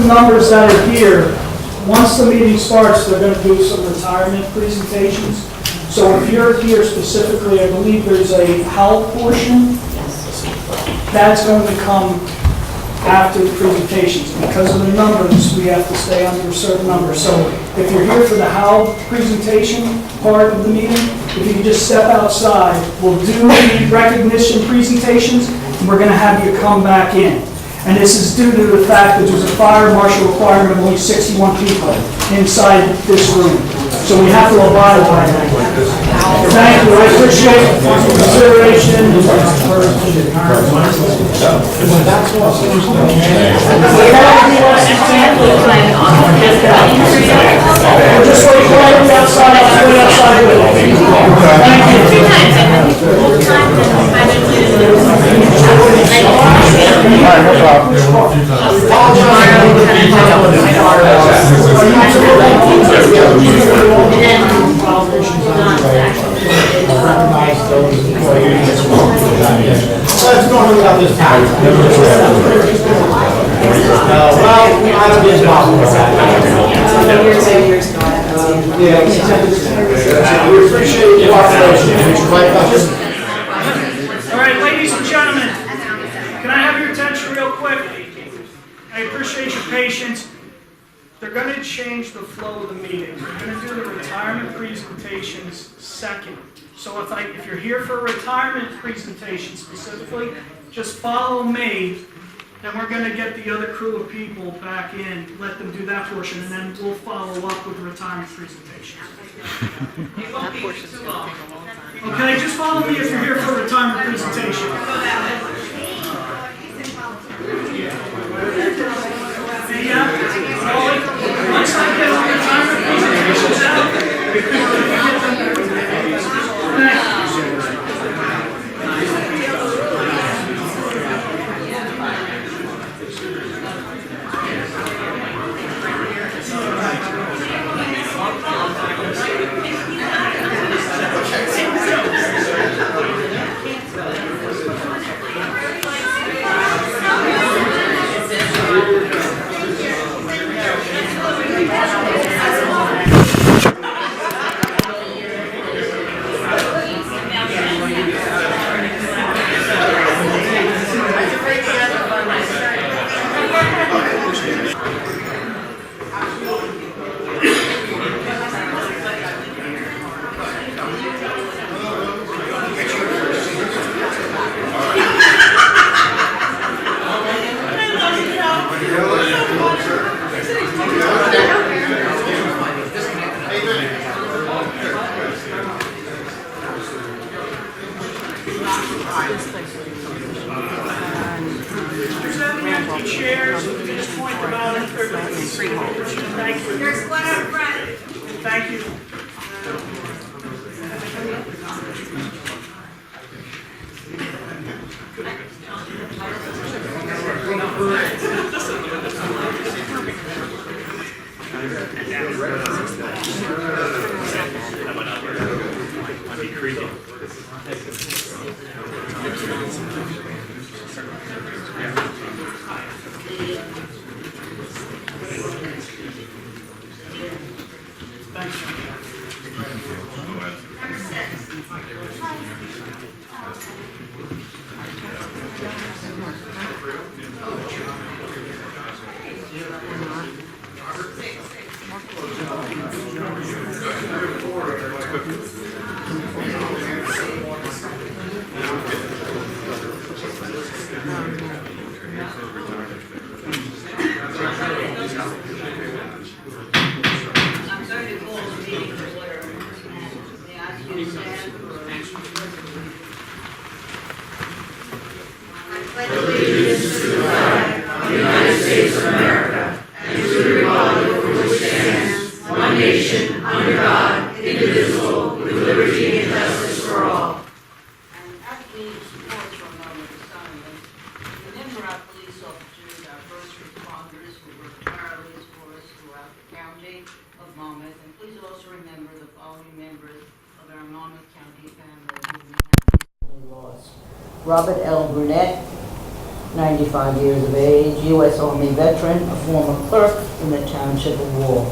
the numbers that are here, once the meeting starts, they're going to do some retirement presentations. So if you're here specifically, I believe there's a health portion. That's going to come after the presentations. Because of the numbers, we have to stay under a certain number. So if you're here for the HAL presentation part of the meeting, if you can just step outside, we'll do the recognition presentations, and we're going to have you come back in. And this is due to the fact that there's a fire marshal requirement of only 61 people inside this room. So we have to abide by that. Thank you. I appreciate your consideration. Just wait quietly outside. I'll wait outside with you. Thank you. Let's go about this time. Well, I don't get involved with that. We appreciate your cooperation. All right, ladies and gentlemen, can I have your attention real quick? I appreciate your patience. They're going to change the flow of the meeting. We're going to do the retirement presentations second. So if you're here for a retirement presentation specifically, just follow me, and we're going to get the other crew of people back in, let them do that portion, and then we'll follow up with the retirement presentations. Okay, just follow me if you're here for a retirement presentation. Once I get all the retirement presentations out, chairs, just point them out in Freeholders. Thank you. There's one up front. Thank you. of Monmouth, and please also remember the following members of our Monmouth County family who we have laws. Robert L. Burnett, 95 years of age, U.S. Army veteran, a former clerk in the Township of Wall.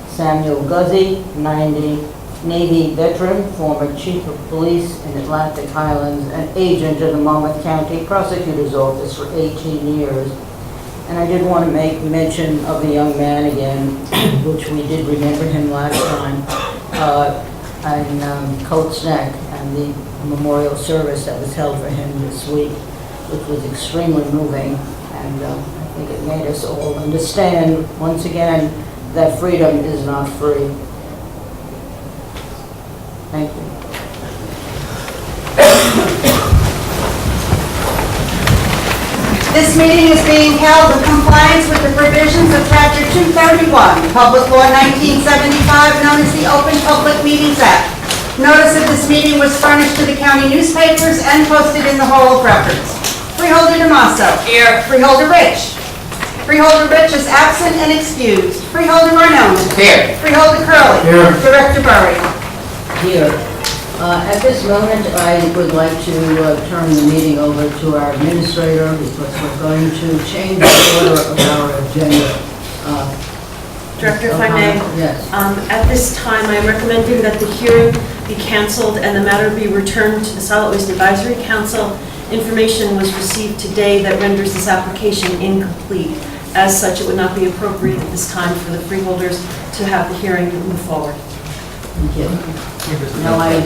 Samuel Guzzi, 90, Navy veteran, former chief of police in Atlantic Highlands, and agent of the Monmouth County Prosecutor's Office for 18 years. And I did want to make mention of the young man again, which we did remember him last time, and Coates Neck, and the memorial service that was held for him this week, which was extremely moving. And I think it made us all understand, once again, that freedom is not free. Thank you. This meeting is being held in compliance with the provisions of Chapter 231, Public Law 1975, known as the Open Public Meetings Act. Notice of this meeting was furnished to the county newspapers and posted in the Hall of Records. Freeholder Damaso. Here. Freeholder Rich. Freeholder Rich is absent and excused. Freeholder Arnone. Here. Freeholder Curley. Here. Director Burry. Here. At this moment, I would like to turn the meeting over to our administrator because we're going to change the order of our agenda. Director, if I may. Yes. At this time, I am recommending that the hearing be canceled and the matter be returned to the Solid Waste Advisory Council. Information was received today that renders this application incomplete. As such, it would not be appropriate at this time for the freeholders to have the hearing move forward. Thank you. Now I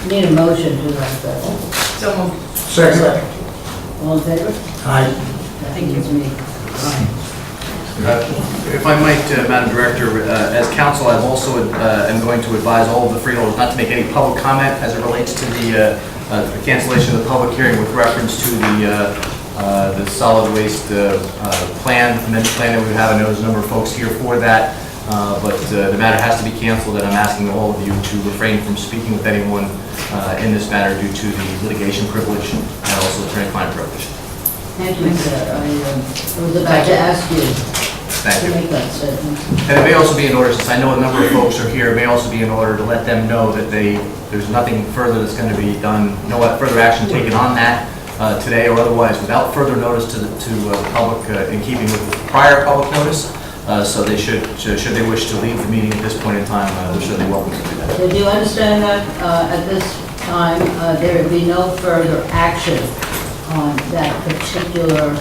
need a motion to that effect. So moved. Second. All in favor? Aye. Thank you. Me. Aye. If I might, Madam Director, as counsel, I've also am going to advise all of the freeholders not to make any public comment as it relates to the cancellation of the public hearing with reference to the solid waste amendment plan that we have. I know there's a number of folks here for that, but the matter has to be canceled, and I'm asking all of you to refrain from speaking with anyone in this matter due to the litigation privilege and also attorney-client privilege. Thank you, sir. I was about to ask you Thank to you. make that statement. And it may also be in order, since I know a number of folks are here, it may also be in order to let them know that there's nothing further that's going to be done, no further action taken on that today or otherwise without further notice to the public in keeping with the prior public notice. So they should they wish to leave the meeting at this point in time, they're certainly welcome to do that. So do you understand that at this time there would be no further action on that particular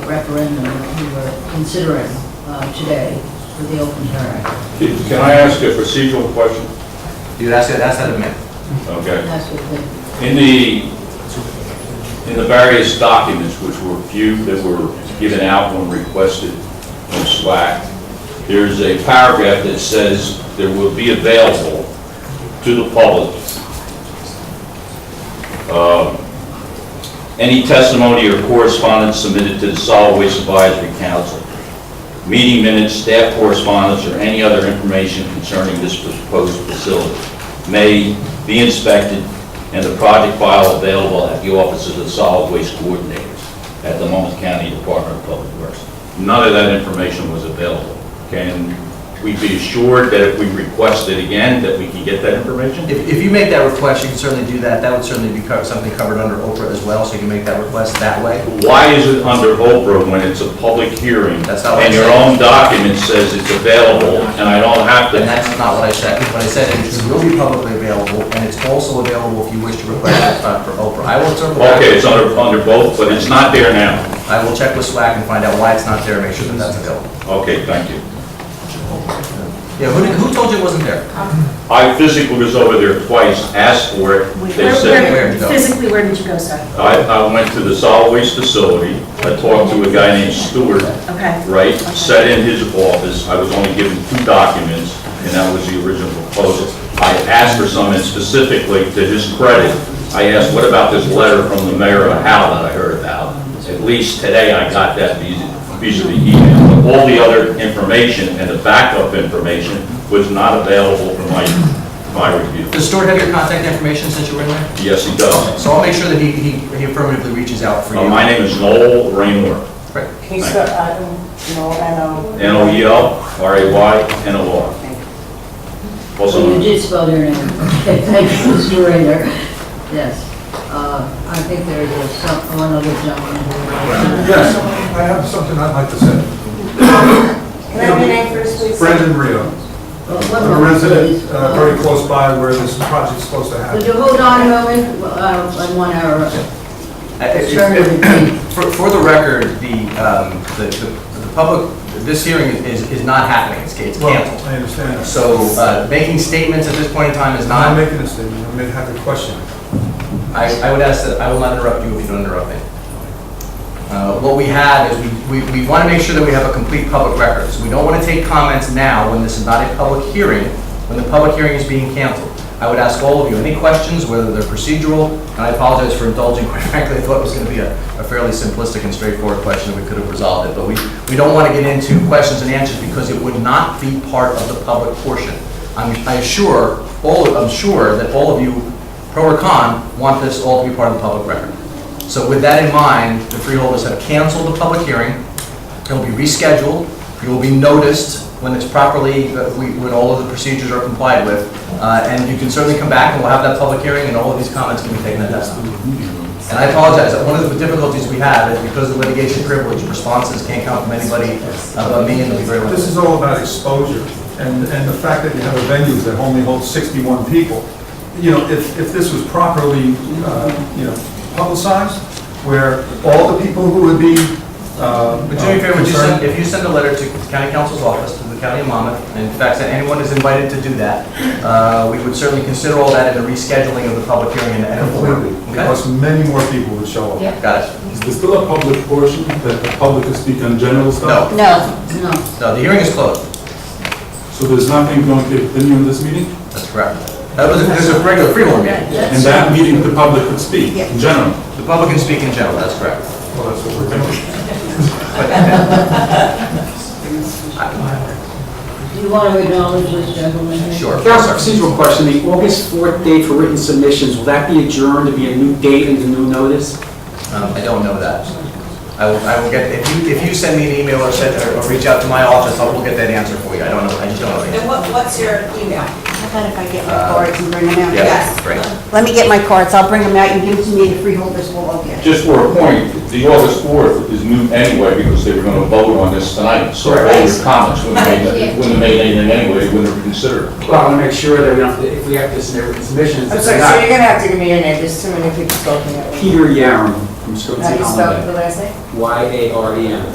referendum that we were considering today for the open hearing? Can I ask a procedural question? You ask that of me. Okay. That's what the, In the various documents which were viewed, that were given out when requested from SWAC, there's a paragraph that says there will be available to the public any testimony or correspondence submitted to the Solid Waste Advisory Council, meeting minutes, staff correspondence, or any other information concerning this proposed facility may be inspected and the project file available at the offices of the Solid Waste Coordinators at the Monmouth County Department of Public Works. None of that information was available. Can we be assured that if we request it again, that we can get that information? If you make that request, you can certainly do that. That would certainly be something covered under Oprah as well, so you can make that request that way. Why is it under Oprah when it's a public hearing? That's not what I and your said. own document says it's available, and I don't have to. And that's not what I said. What I said is it will be publicly available, and it's also available if you wish to request it for Oprah. I will circle back. Okay, it's under both, but it's not there now. I will check with SWAC and find out why it's not there, and make sure that that's available. Okay, thank you. Yeah, who told you it wasn't there? I physically was over there twice, asked for it. They said, where did you go? Physically, where did you go, sir? I went to the solid waste facility. I talked to a guy named Stewart, Okay. right? Sat in his office. I was only given 2 documents, and that was the original proposal. I asked for something specifically to his credit. I asked, what about this letter from the mayor of Howell that I heard about? At least today I got that vis-a-vis email. But all the other information and the backup information was not available for my review. Does Stuart have your contact information since you were in there? Yes, he does. So I'll make sure that he affirmatively reaches out for you. My name is Noel Raynor. Right. He said, I don't know, Noelraynor. so you did spell your name. Okay, thank you, Mr. Rainer. Yes. I think there is one other gentleman who would like to. Yes, I have something I'd like to say. Can I have your name first, please? Brendan Rio. I'm a resident very close by where this project's supposed to Would happen. you hold on a moment? I want our attorney to be. For the record, the public, this hearing is not happening, it's Well, canceled. I understand that. So making statements at this point in time is I'm not not, making a statement, I may have a question. I would ask that, I will not interrupt you if you don't interrupt me. What we have is we want to make sure that we have a complete public record. So we don't want to take comments now when this is not a public hearing, when the public hearing is being canceled. I would ask all of you, any questions, whether they're procedural, and I apologize for indulging, quite frankly, I thought it was going to be a fairly simplistic and straightforward question, and we could have resolved it, but we don't want to get into questions and answers because it would not be part of the public portion. I'm sure that all of you, pro or con, want this all to be part of the public record. So with that in mind, the freeholders have canceled the public hearing. It will be rescheduled. You will be noticed when it's properly, when all of the procedures are complied with. And you can certainly come back and we'll have that public hearing and all of these comments can be taken at that time. And I apologize, one of the difficulties we have is because of litigation privilege, responses can't come from anybody but me and they'll be very limited. This is all about exposure, and the fact that you have a venue that only holds 61 people. You know, if this was properly, publicized, where all the people who would be But do me a favor, concerned- if you send a letter to the county council's office, to the county of Monmouth, and in fact, that anyone is invited to do that, we would certainly consider all that in the rescheduling of the public hearing and Completely, Okay? because many more people would show up. Yeah. Got it. Is there still a public portion that the public can speak on general stuff? No, No. No. no, the hearing is closed. So there's nothing going to continue in this meeting? That's correct. There's a regular freeholder meeting. In that meeting, the public could speak in general? The public can speak in general, that's correct. Well, that's what we're doing. Do you want to acknowledge this gentleman here? Sure. Council, procedural question, the August 4th date for written submissions, will that be adjourned to be a new date and a new notice? I don't know that. I will get, if you send me an email or reach out to my office, I will get that answer for you. I don't know, I just don't know. the answer. And what's your email? How about if I get my cards and bring them out? Yeah, great. Let me get my cards, I'll bring them out, you give them to me, the freeholders will all get it. Just for a point, the August 4th is moot anyway because they were going to vote on this tonight. So all your comments wouldn't have made anything anyway, wouldn't have considered. Well, I want to make sure that we don't, if we have to submit written submissions, I'm it's sorry, so not. you're gonna have to give me your name, there's too many people talking at once. Peter Yarum from How do you spell the Skokie, last name? Y-A-R-E-M. I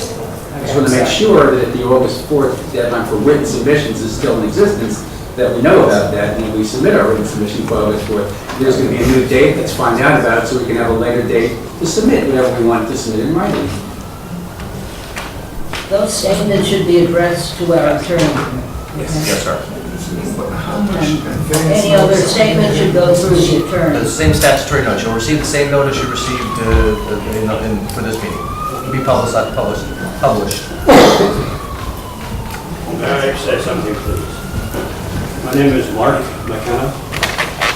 just want to make sure that the August 4th deadline for written submissions is still in existence, that we know about that, and when we submit our written submission for August 4th, there's going to be a new date, let's find out about it, so we can have a later date to submit whatever we want to submit in writing. Those statements should be addressed to our attorney. Yes, sir. Any other statement should go through the The attorney. same statutory notice. You'll receive the same notice you received for this meeting. It'll be published. May I say something, please? My name is Mark McKenna,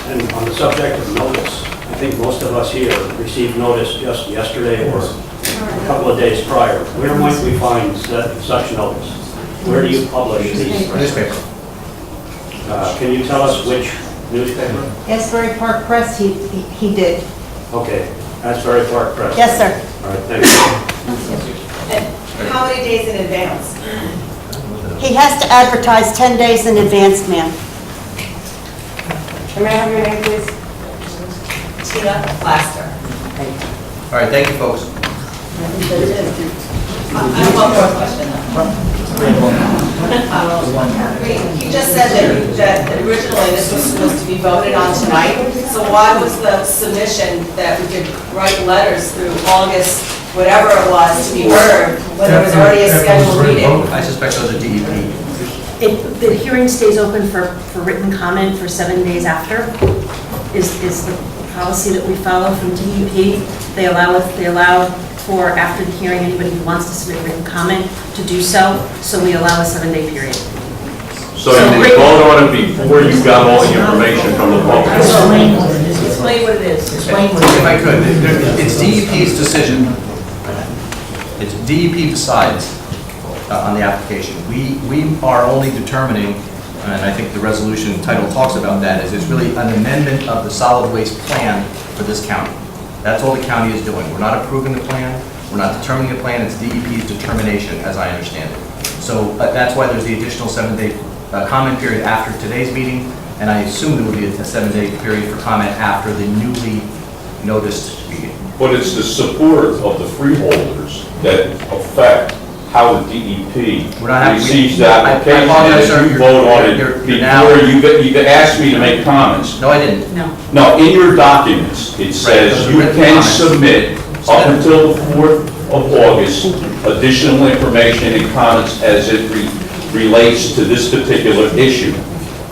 and on the subject of notice, I think most of us here received notice just yesterday or a couple of days prior. Where might we find such notice? Where do you publish these? Newspaper. Can you tell us which newspaper? Asbury Park Press, he did. Okay, Asbury Park Press. Yes, sir. All right, thank you. How many days in advance? He has to advertise 10 days in advance, ma'am. May I have your name, please? Tina Plaster. All right, thank you, folks. I think that's it. I have one more question. You just said that originally this was supposed to be voted on tonight, so why was the submission that we could write letters through August, whatever it was, to be heard, when there was already a scheduled meeting? I suspect those are DEP. The hearing stays open for written comment for 7 days after, is the policy that we follow from DEP. They allow for after the hearing, anybody who wants to submit written comment to do so we allow a 7-day period. So you would vote on it before you got all the information from the public? Explain what it is. Explain what it If I could, it's DEP's decision. It's DEP decides on the application. We are only determining, and I think the resolution title talks about that, is it's really an amendment of the solid waste plan for this county. That's all the county is doing. We're not approving the plan, we're not determining the plan, it's DEP's determination, as I understand it. So that's why there's the additional 7-day comment period after today's meeting, and I assume there will be a 7-day period for comment after the newly noticed meeting. But it's the support of the freeholders that affect how the DEP We're not having- receives the I application, apologize, sir. and you vote on it You're now- before you asked me to make comments. No, I didn't. No, in your documents, it says those are you written can comments. submit up until the 4th of August, additional information and comments as it relates to this particular issue,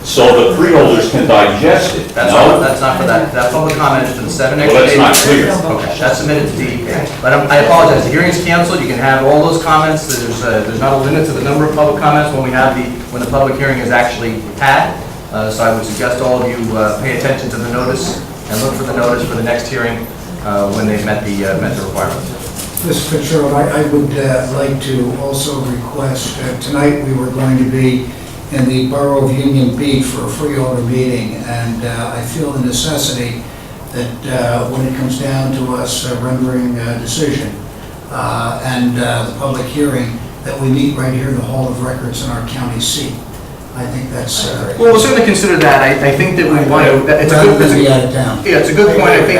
so the freeholders can digest it. That's No? not for that. That public comment is for the 7 Well, extra that's days. not clear. Okay, that's submitted to DEP. But I apologize, the hearing is canceled, you can have all those comments, there's not a limit to the number of public comments when the public hearing is actually had. So I would suggest all of you pay attention to the notice and look for the notice for the next hearing when they've met the requirements. Mr. Fitzgerald, I would like to also request, tonight we were going to be in the Borough of Union Beach for a freeholder meeting, and I feel the necessity that when it comes down to us rendering a decision and the public hearing, that we meet right here in the Hall of Records in our county seat. I think that's... Well, we'll certainly consider that. I think that we want to... Rather than be out of town. Yeah, it's a good point. I think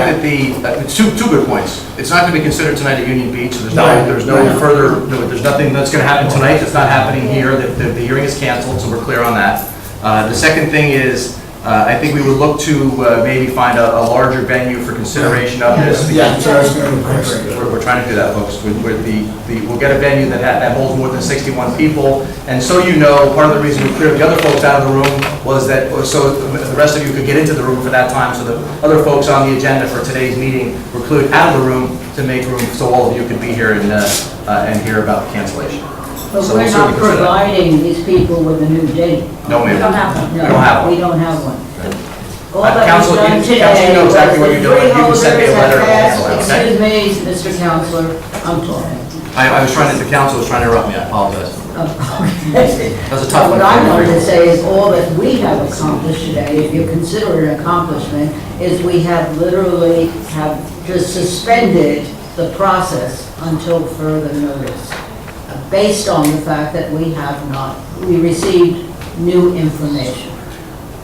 that it's two good points. It's not going to be considered tonight at Union Beach, so there's nothing that's going to happen tonight that's not happening here. The hearing is canceled, so we're clear on that. The second thing is, I think we would look to maybe find a larger venue for consideration of this. Yeah, so I was going to request. We're trying to do that, folks. We'll get a venue that holds more than 61 people. And so you know, part of the reason we cleared the other folks out of the room was that, so the rest of you could get into the room for that time, so the other folks on the agenda for today's meeting were cleared out of the room to make room so all of you could be here and hear about the cancellation. But So we're we'll not certainly consider that. providing these people with a new date. No, ma'am. We don't have one. We don't have one. We don't have one. All that Council, was done you today know exactly what was you're doing. You can send me a letter. the freeholders have Okay? asked- Excuse me, Mr. Counselor, I'm talking. I was trying to, the council was trying to interrupt me. I apologize. Okay. That's a tough one. What I wanted to say is all that we have accomplished today, if you consider it an accomplishment, is we have literally have just suspended the process until further notice, based on the fact that we received new information.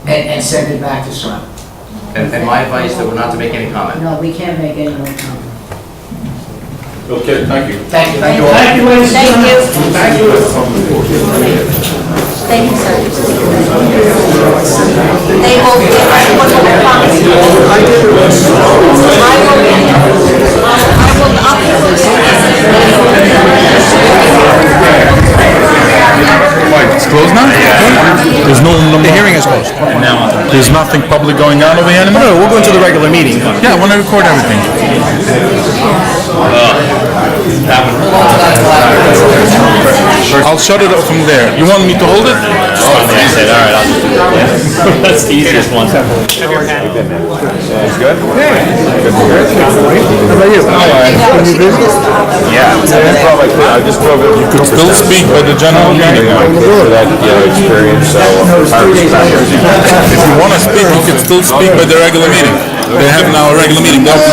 And send it back to Slim. And my advice that we're not to make any comment. No, we can't make any more comment. Okay, thank you. Thank you. Thank you all. Thank you, ladies and gentlemen. Thank you. Thank you, sir. They will be, I will promise you. It's closed now? There's no... The hearing is closed. There's nothing public going on over here anymore? No, we'll go into the regular meeting. Yeah, I want to record everything. I'll shut it up from there. You want me to hold it? All right, I'll just do that. That's the easiest one. It's good? How about you? Yeah, I just drove it. You could still speak by the general meeting. For that experience, so If you want to speak, you can still speak by the regular meeting. They have now a regular meeting. They'll And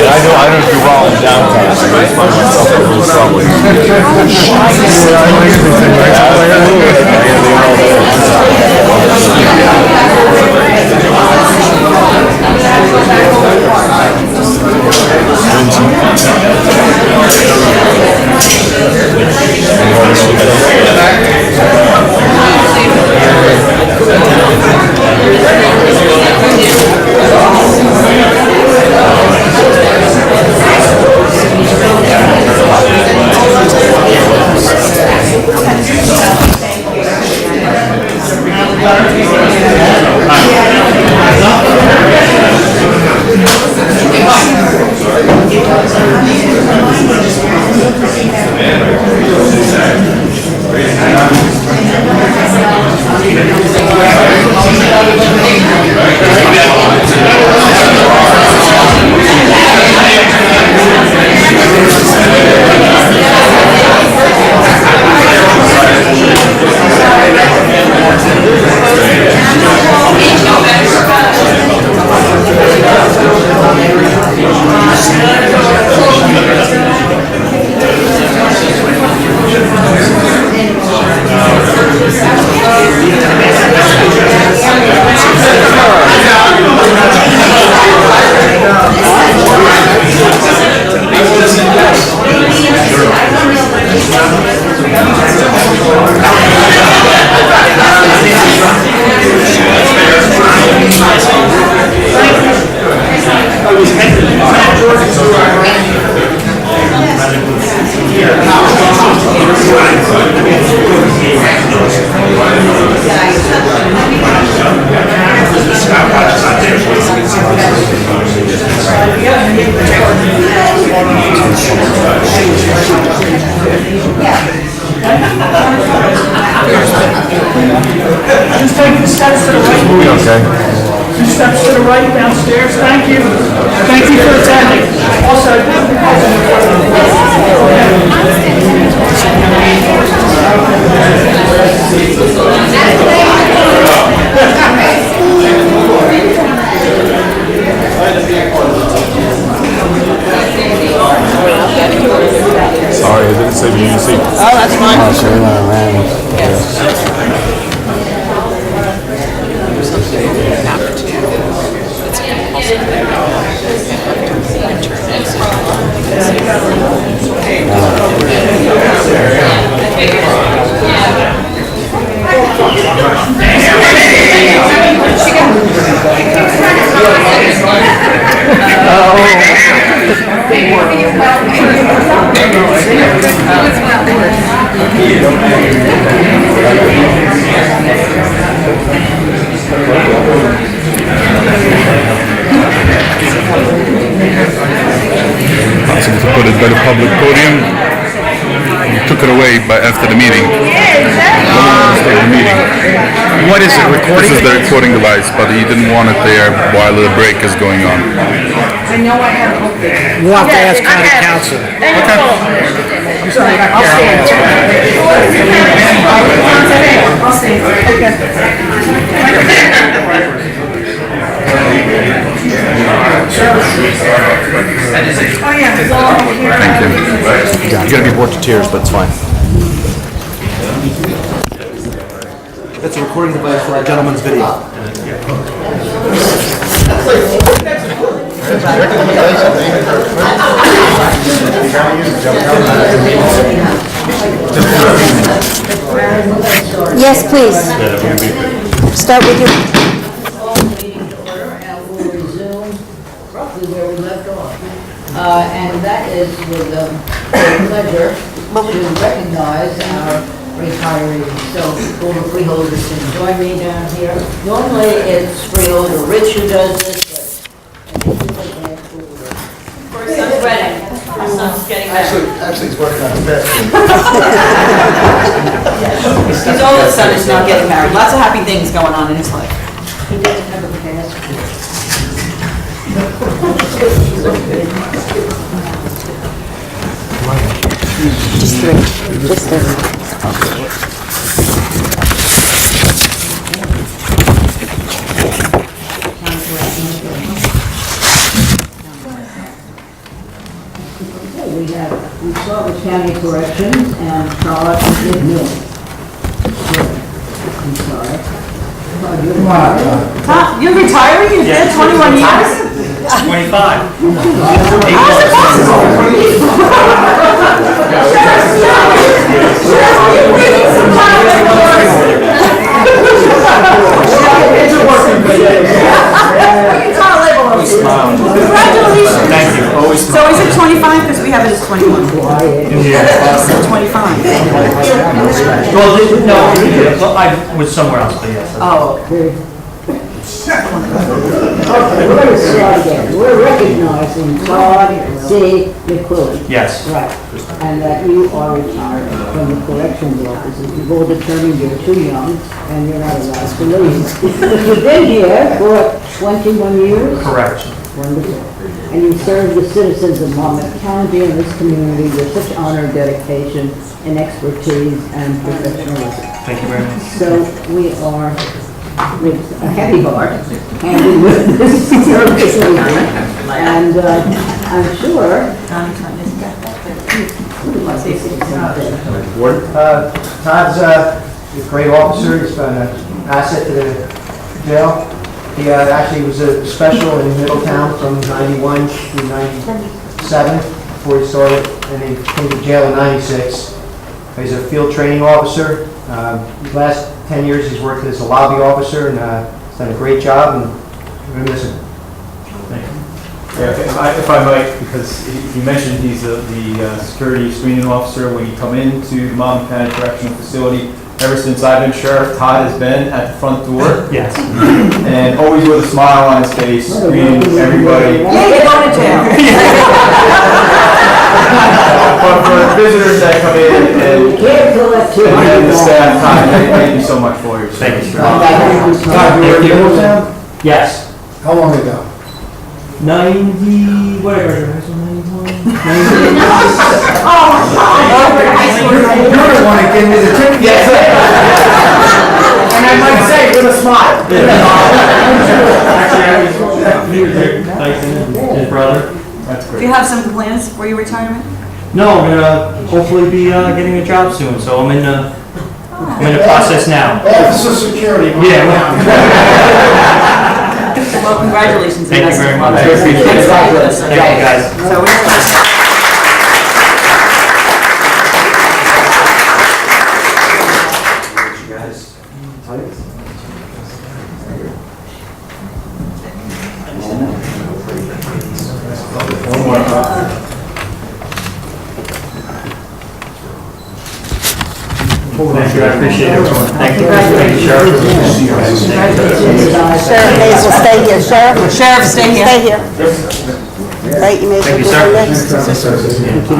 I don't do well in downtown, so I just find myself in a little trouble. steps to the right downstairs. Thank you. Thank you for attending. Also, Sorry, I didn't save you any seat. Oh, that's fine. Oh, so we went around. Possible to put it by the public podium. You took it away after the meeting. After the meeting. What is it, recording? This is the recording device, but he didn't want it there while the break is going on. We'll have to ask county council. Thank you. You're gonna be bored to tears, but it's fine. That's a recording device for our gentleman's video. Yes, please. Start with your... Call the meeting to order, and we'll resume roughly where we left off. And that is with great pleasure to recognize our retirees. So all the freeholders can join me down here. Normally it's freeholder Rich who does this, but I think we can add order. First son's wedding, first son's getting married. Actually, he's working on his best. His oldest son is not getting married. Lots of happy things going on in his life. He doesn't have a passport. Just three. Okay, we saw the county corrections and Charlotte did new. I'm sorry. Huh? You're retiring? You've been 21 years? 25. How is it Congratulations. Thank you. Always. So is it 25? Because we have it as 21. So 25. Well, no, I was somewhere else, but yes. Oh, Okay, we're going to start again. We're recognizing Todd C. McQuillan. Yes. Right, and that you are retired from the corrections office. You've all determined you're too young and you're not allowed to leave. But you've been here for 21 years? Correct. Wonderful. And you serve the citizens of Monmouth County and this community with such honor, dedication, and expertise and professionalism. Thank you very much. So we are, with a heavy heart, handing with this service evening. And I'm sure... Todd's a great officer. He's been an asset to the jail. He actually was a special in Middletown from 91 to 97 before he started, and he came to jail in 96. He's a field training officer. The last 10 years he's worked as a lobby officer, and he's done a great job, and we're going to miss him. Thank you. Yeah, if I might, because you mentioned he's the security screening officer when you come into the Monmouth County Correctional Facility. Ever since I've been sheriff, Todd has been at the front door. Yes. And always with a smile on his face, greeting everybody. yeah, you're going to jail. But for visitors that come in and the staff, Todd, thank you so much for your service. Thank you. Todd, you were in Middletown? Yes. How long ago? 90, what I graduated high school, 91? You don't want to give me the tip. Yes. And I might say with a smile. Actually, Tyson and his brother. That's Do great. you have some plans for your retirement? No, I'm gonna hopefully be getting a job soon, so I'm in the process now. Office of Security. Yeah. Well, congratulations. Thank you very much. I Thanks appreciate it. for being with us. Thank you, guys. So we're Thank you, I appreciate it. Thank you. Thank you, Sheriff. Sheriff may as well stay here. Sheriff, stay here. stay here. Right, you may as well Thank you, go sir. next.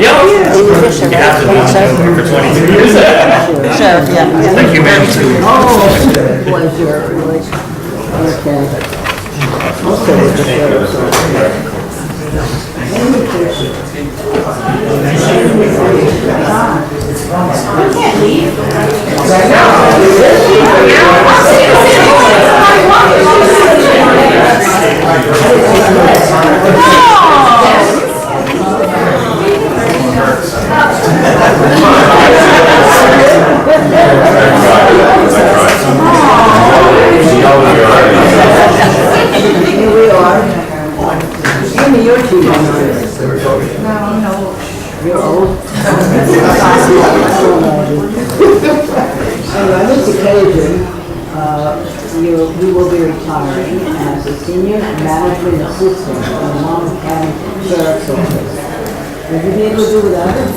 Yeah. Amy Fisher, You have to be right? Sheriff? for 22 years. Sheriff, yeah. Thank you, ma'am. Was your relation? Okay. Okay, with the sheriff's Here we are. Give me your two. No. You're old. Anyway, on this occasion, you will be retiring as a senior management assistant in the Monmouth County Sheriff's Office. Would you be able to do without it?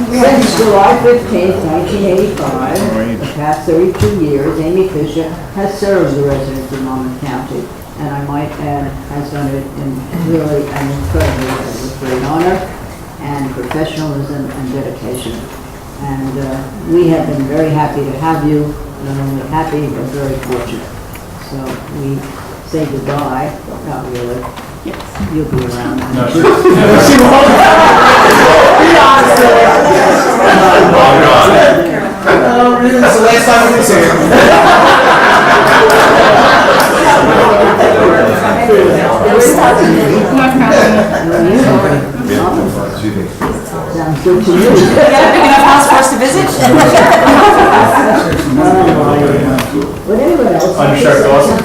Since July 15th, 1985, the past 32 years, Amy Fisher has served the residents of Monmouth County, and I might add, has done it in really an incredibly with great honor and professionalism and dedication. And we have been very happy to have you, not only happy, but very fortunate. So we say goodbye, not really. Yes. You'll be around. It's the last time we see Sounds good to me. You got a big enough house for us to visit? Would anyone else? Sheriff Dawson?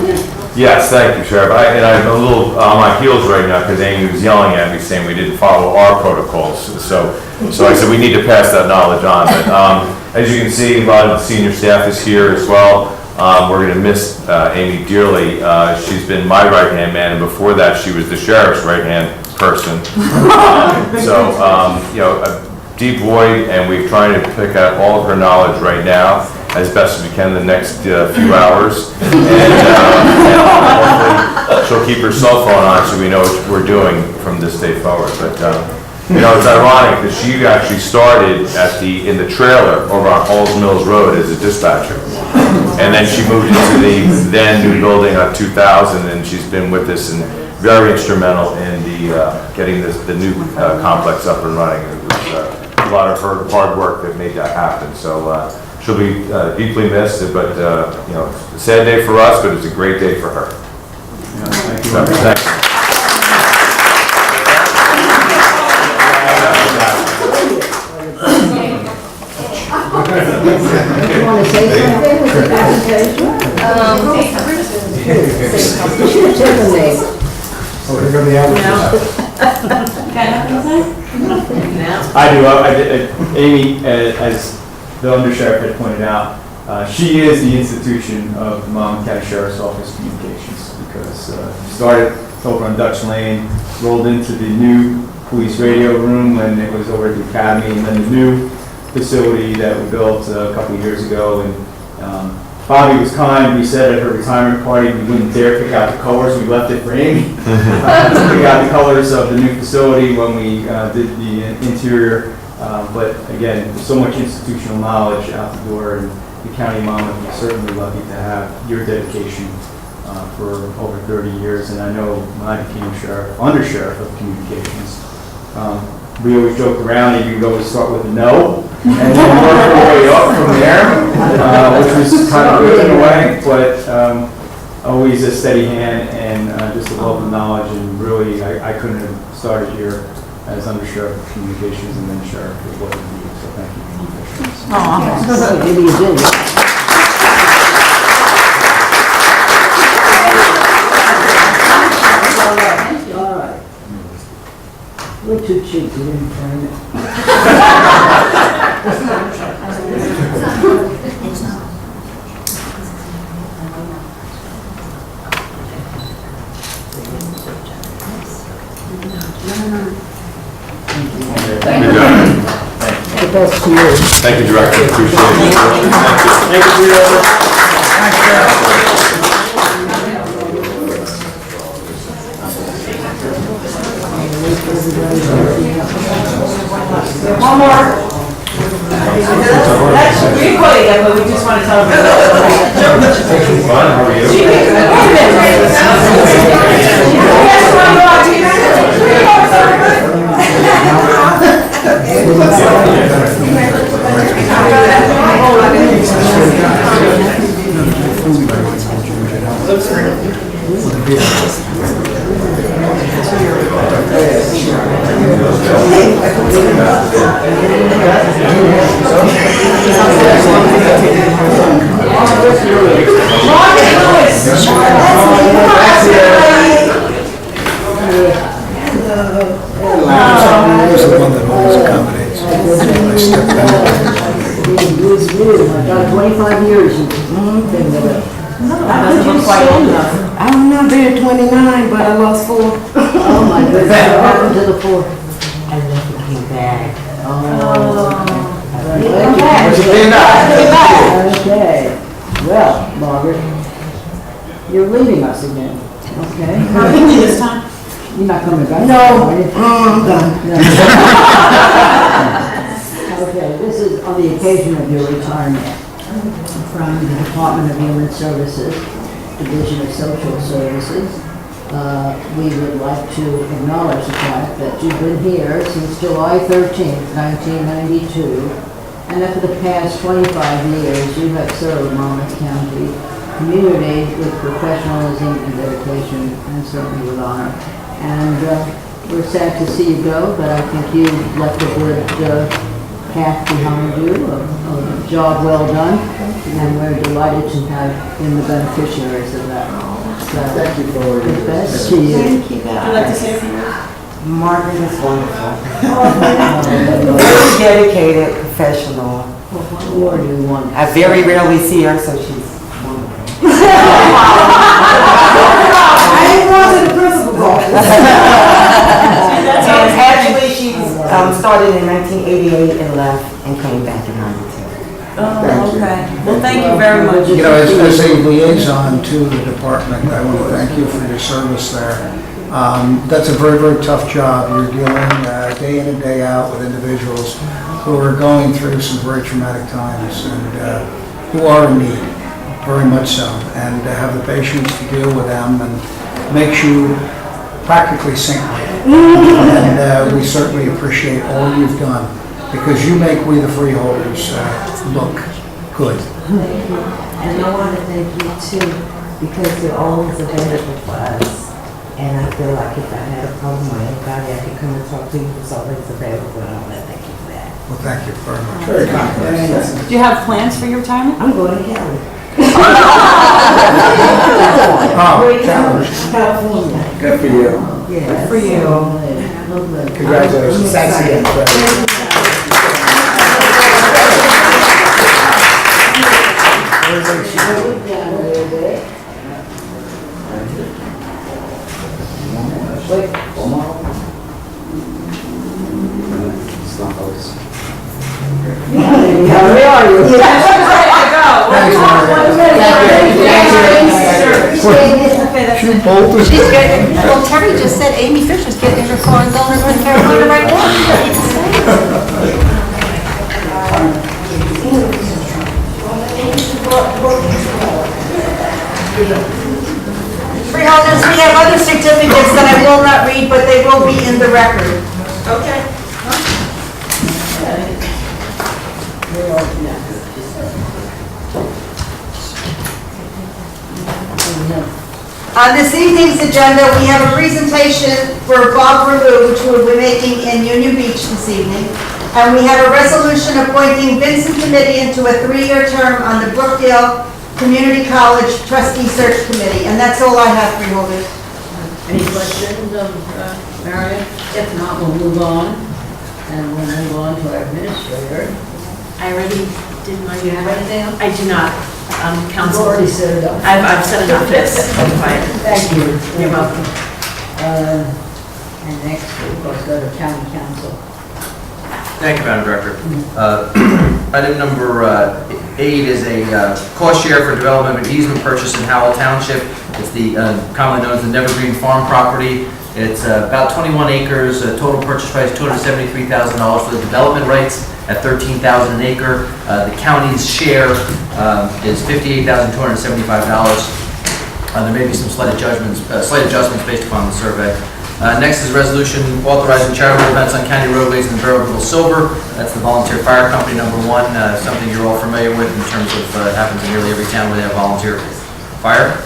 Yes, thank you, Sheriff. I'm a little on my heels right now because Amy was yelling at me saying we didn't follow our protocols. So I said we need to pass that knowledge on. But as you can see, a lot of the senior staff is here as well. We're going to miss Amy dearly. She's been my right-hand man, and before that she was the sheriff's right-hand person. A deep void, and we're trying to pick up all of her knowledge right now as best as we can the next few hours. And hopefully she'll keep her cell phone on so we know what we're doing from this day forward. But it's ironic that she actually started in the trailer over on Halls Mills Road as a dispatcher. And then she moved into the then new building on 2000, and she's been with us and very instrumental in getting the new complex up and running. It was a lot of her hard work that made that happen. So she'll be deeply missed, but it's a sad day for us, but it's a great day for her. Thank you. Thanks. You want to say something with the presentation? You should have taken the Oh, here go the averages. I do. Amy, as the undersheriff had pointed out, she is the institution of the Monmouth County Sheriff's Office Communications because she started over on Dutch Lane, rolled into the new police radio room when it was over at the academy, and then the new facility that we built a couple of years ago. And Bobby was kind. We said at her retirement party we wouldn't dare pick out the colors. We left it for Amy. We got the colors of the new facility when we did the interior But again, there's so much institutional knowledge out the door, and the County of Monmouth is certainly lucky to have your dedication for over 30 years, and I know when I became undersheriff of communications, we always joked around that you could always start with a no, and then work our way up from there, which was kind of good in a way, but always a steady hand and just a wealth of knowledge, and really I couldn't have started here as undersheriff of communications and then sheriff of what we do, so thank you. Maybe you did. All right. We're too cheap, we didn't frame it. Good job. The best to you. Thank you, Director. Appreciate it. Thank One more. That's recording it, but we just want to tell them. Fun, how are you? He's the one that always accommodates. I step back. I got 25 years. Been with it. I'm not there 29, but I lost 4. Oh my goodness, what happened to the 4? I never came back. Okay, well, Margaret, you're leaving us again, okay? This time? You're not coming back? No. are you? I'm done. Okay, this is on the occasion of your retirement from the Department of Human Services, Division of Social Services. We would like to acknowledge the fact that you've been here since July 13th, 1992, and that for the past 25 years you have served Monmouth County community with professionalism and dedication, and certainly with honor. And we're sad to see you go, but I think you left a good path behind you, a job well done, and we're delighted to have been the beneficiaries of that. So, thank you for the best to you. Thank you, guys. Would you like to say a few words? Margaret is wonderful. Very dedicated, professional. What do you want? I very rarely see her, so she's wonderful. I ain't going to the principal's office. And actually, she started in 1988 and left and came back in 92. Oh, okay. Well, thank you very much. You know, as a liaison to the department, I want to thank you for your service there. That's a very, very tough job. You're dealing day in and day out with individuals who are going through some very traumatic times and who are in need, very much so. And to have the patience to deal with them and makes you practically saintly. And we certainly appreciate all you've done, because you make we the freeholders look good. Thank you. And I want to thank you too, because you're always available for us. And I feel like if I had a problem or anybody, I could come and talk to you. It's always available, and I want to thank you for that. Well, thank you very much. Very kind. Do you have plans for your retirement? I'm going to Cali. California. Good for you. Yes. For you. Congratulations. Thanks again. Where are you? Thanks, Margaret. She's getting, well, Terry just said Amy Fisher's getting her car and going to North Carolina right now. Freeholders, we have other certificates that I will not read, but they will be in the record. Okay. On this evening's agenda, we have a presentation for Bob Relu, which we'll be making in Union Beach this evening. And we have a resolution appointing Vincent Committee into a 3-year term on the Brookdale Community College Trustee Search Committee. And that's all I have, Freeholders. Any questions of Marion? If not, we'll move on. And we'll move on to our administrator. I already did my... Do you have anything else? I do not. You've Council. already set it up. I've set it up, yes. Fine. Thank you. You're welcome. And next, we'll go to county council. Thank you, Madam Director. Item number 8 is a cost share for development of an easement purchase in Howell Township. It's the commonly known as the Nevergreen Farm property. It's about 21 acres, total purchase price $273,000 for the development rights at $13,000 an acre. The county's share is $58,275. There may be some slight adjustments based upon the survey. Next is a resolution authorizing charitable events on county roadways in the Borough of Little Silver. That's the Volunteer Fire Company, number 1, something you're all familiar with in terms of happens in nearly every town where they have volunteer fire.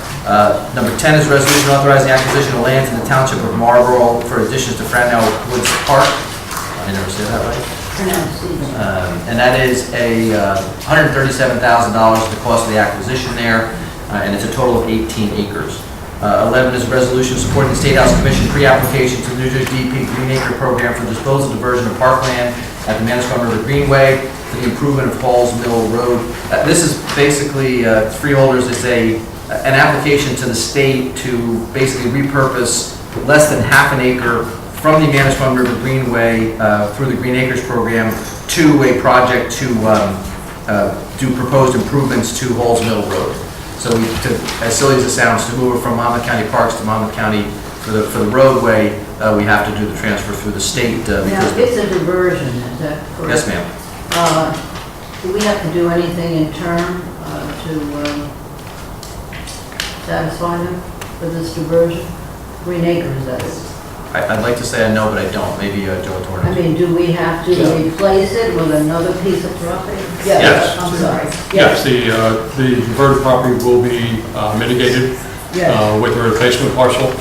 Number 10 is a resolution authorizing acquisition of lands in the township of Marlborough for additions to Franell Woods Park. I never said that right. And that is a $137,000 the cost of the acquisition there, and it's a total of 18 acres. 11 is a resolution supporting the State House Commission pre-application to the New Jersey DEP Green Acre Program for disposal diversion of parkland at the Manasquan River Greenway for the improvement of Halls Mill Road. This is basically, Freeholders, it's an application to the state to basically repurpose less than half an acre from the Manasquan River Greenway through the Green Acres Program to a project to do proposed improvements to Halls Mill Road. So as silly as it sounds, to move it from Monmouth County Parks to Monmouth County for the roadway, we have to do the transfer through the state. Now, it's a diversion, is that correct? Yes, ma'am. Do we have to do anything in turn to satisfy them for this diversion? Green Acres, that is. I'd like to say I know, but I don't. Maybe Joe Torrance. I mean, do we have to replace it with another piece of property? Yes. I'm sorry. Yes, the diverted property will be mitigated with a replacement parcel,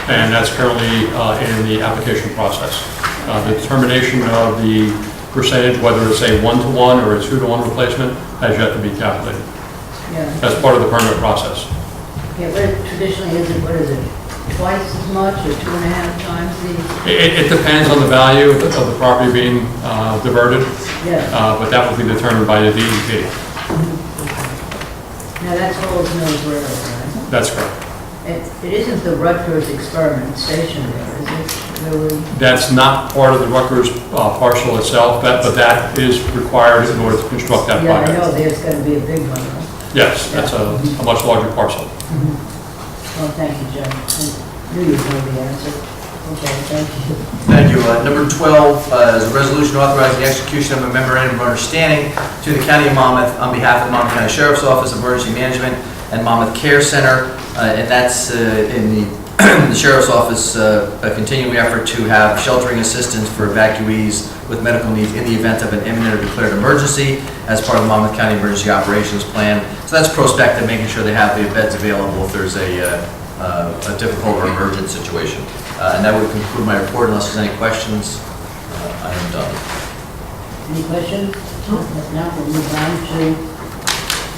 and that's currently in the application process. The determination of the percentage, whether it's a 1-to-1 or a 2-to-1 replacement, has yet to be calculated. Yeah. That's part of the permit process. Yeah, but traditionally, what is it? Twice as much or 2.5 times the? It depends on the value of the property being diverted, but that will be determined by the DEP. Now, that's Halls Mills Road, right? That's correct. It isn't the Rutgers experiment station there, is it? Really? That's not part of the Rutgers parcel itself, but that is required in order to construct that project. Yeah, I know there's going to be a big one. Right? Yes, that's a much larger parcel. Well, thank you, Joe. I knew you know the answer. Okay, thank you. Thank you. Number 12 is a resolution authorizing the execution of a memorandum of understanding to the County of Monmouth on behalf of the Monmouth County Sheriff's Office, Emergency Management, and Monmouth Care Center. And that's in the Sheriff's Office, a continuing effort to have sheltering assistance for evacuees with medical needs in the event of an imminent or declared emergency as part of the Monmouth County Emergency Operations Plan. So that's prospective, making sure they have the beds available if there's a difficult or emergent situation. And that would conclude my report. Unless there's any questions, I am done. Any questions? If not, we'll move on to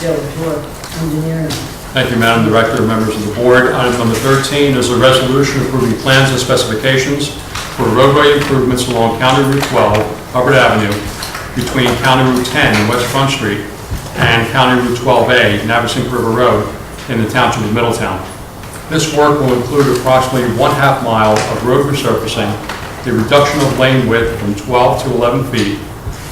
Joe Torrance, engineering. Thank you, Madam Director, members of the board. Item number 13 is a resolution approving plans and specifications for roadway improvements along County Route 12, Hubbard Avenue, between County Route 10 and West Front Street and County Route 12A, Navesink River Road, in the township of Middletown. This work will include approximately 1/2 mile of road resurfacing, the reduction of lane width from 12 to 11 feet,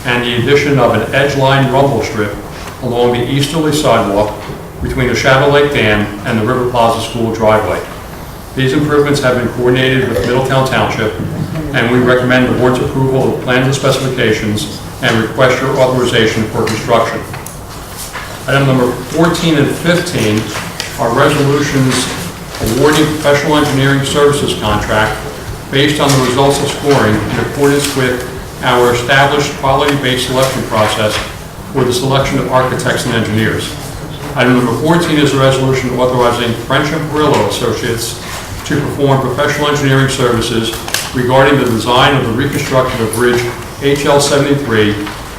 and the addition of an edge line rumble strip along the easterly sidewalk between the Shadow Lake Dam and the River Plaza School driveway. These improvements have been coordinated with Middletown Township, and we recommend the board's approval of plans and specifications and request your authorization for construction. Item number 14 and 15 are resolutions awarding professional engineering services contract based on the results of scoring in accordance with our established quality-based selection process for the selection of architects and engineers. Item number 14 is a resolution authorizing French and Perillo Associates to perform professional engineering services regarding the design of the reconstruction of Bridge HL 73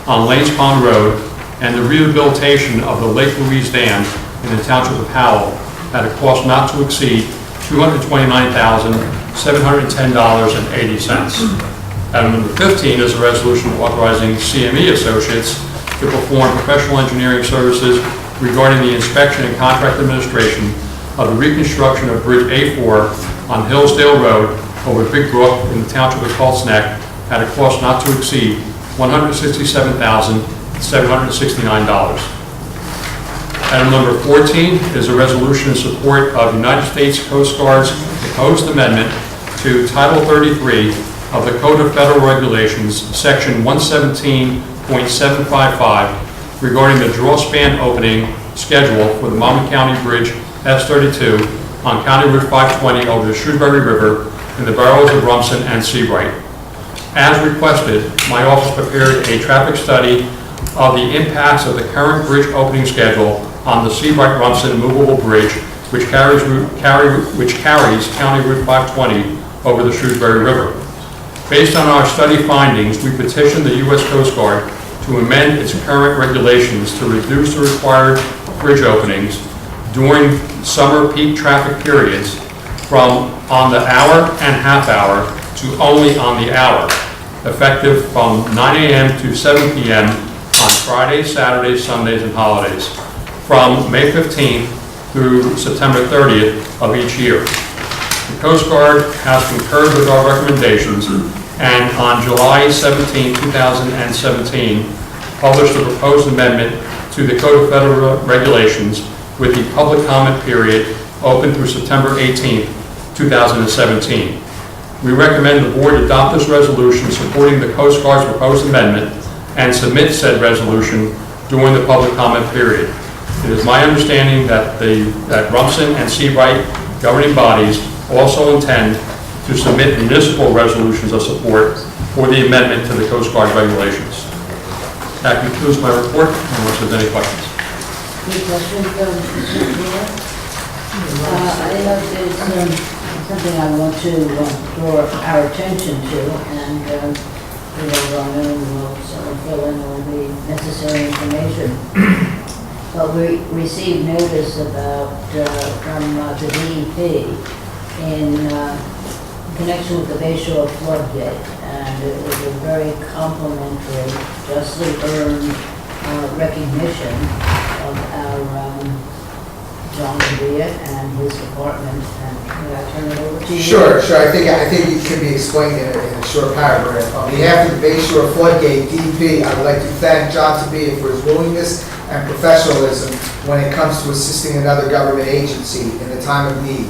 on Lanes Pond Road and the rehabilitation of the Lake Louise Dam in the Township of Howell at a cost not to exceed $229,710.80. Item number 15 is a resolution authorizing CME Associates to perform professional engineering services regarding the inspection and contract administration of the reconstruction of Bridge A4 on Hillsdale Road over Big Brook in the Township of Colts Neck at a cost not to exceed $167,769. Item number 14 is a resolution in support of United States Coast Guard's proposed amendment to Title 33 of the Code of Federal Regulations, Section 117.755, regarding the draw span opening schedule for the Monmouth County Bridge S32 on County Route 520 over the Shrewsbury River in the boroughs of Rumson and Seabright. As requested, my office prepared a traffic study of the impacts of the current bridge opening schedule on the Seabright-Rumson movable bridge, which carries County Route 520 over the Shrewsbury River. Based on our study findings, we petitioned the U.S. Coast Guard to amend its current regulations to reduce the required bridge openings during summer peak traffic periods from on the hour and half hour to only on the hour, effective from 9 a.m. to 7 p.m. on Fridays, Saturdays, Sundays, and holidays, from May 15th through September 30th of each year. The Coast Guard has concurred with our recommendations and on July 17, 2017, published a proposed amendment to the Code of Federal Regulations with the public comment period open through September 18, 2017. We recommend the board adopt this resolution supporting the Coast Guard's proposed amendment and submit said resolution during the public comment period. It is my understanding that Rumson and Seabright governing bodies also intend to submit municipal resolutions of support for the amendment to the Coast Guard regulations. That concludes my report, unless there's any questions. Any questions, Mr. Mayor? I know there's something I want to draw our attention to, and Ron will fill in all the necessary information. But we received notice about from the DEP in connection with the Bayshore floodgate, and it was a very complimentary, justly earned recognition of our John Maria and his department. And may I turn it over to you? Sure. I think it can be explained in a short paragraph. On behalf of the Bayshore Floodgate DEP, I would like to thank John Tabia for his willingness and professionalism when it comes to assisting another government agency in the time of need.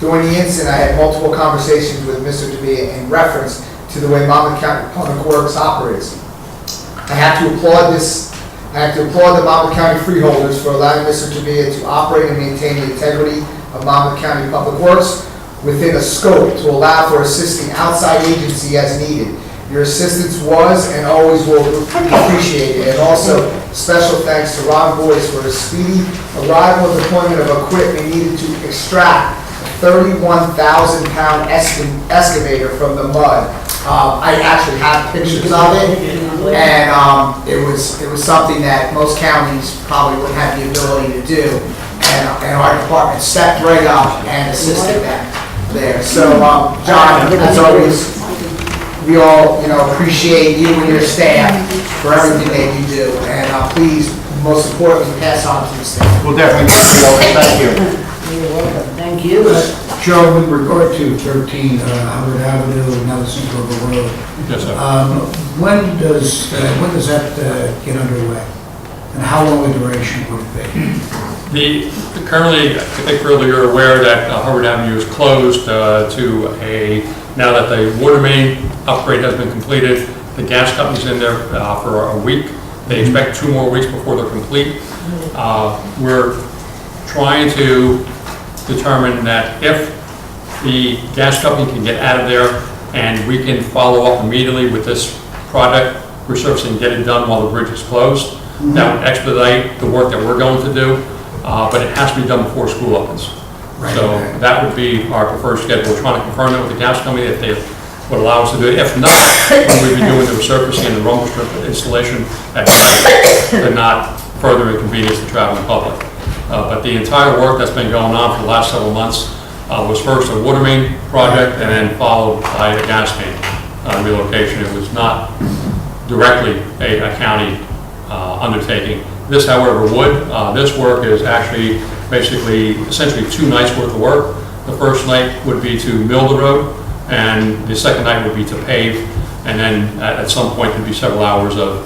During the incident, I had multiple conversations with Mr. Tabia in reference to the way Monmouth County Public Works operates. I have to applaud the Monmouth County Freeholders for allowing Mr. Tabia to operate and maintain the integrity of Monmouth County Public Works within a scope to allow for assisting outside agency as needed. Your assistance was and always will be appreciated. And also, special thanks to Ron Boyce for his speedy arrival and deployment of equipment needed to extract a 31,000-pound excavator from the mud. I actually have pictures of it, and it was something that most counties probably wouldn't have the ability to do, and our department stepped right up and assisted them there. So, John, as always, we all, appreciate you and your staff for everything that you do, and please, most importantly, pass on to the staff. We'll definitely do so. Thank you. You're welcome. Thank you. Joe, with regard to 13 Howard Avenue and Nelson River Road, Yes, sir. when does that get underway? And how long a duration would it be? Currently, I think you're aware that Harvard Avenue is closed now that the water main upgrade has been completed, The gas company's in there for a week. They expect 2 more weeks before they're complete. We're trying to determine that if the gas company can get out of there and we can follow up immediately with this project resurfacing and get it done while the bridge is closed, that would expedite the work that we're going to do, but it has to be done before school opens. So that would be our preferred schedule. We're trying to confirm it with the gas company if they would allow us to do it. If not, we would be doing the resurfacing and the rumble strip installation at night to not further inconvenience the traveling public. But the entire work that's been going on for the last several months was first a water main project and then followed by a gas main relocation. It was not directly a county undertaking. This, however, would. This work is actually basically essentially 2 nights worth of work. The first night would be to mill the road, and the second night would be to pave, and then at some point there'd be several hours of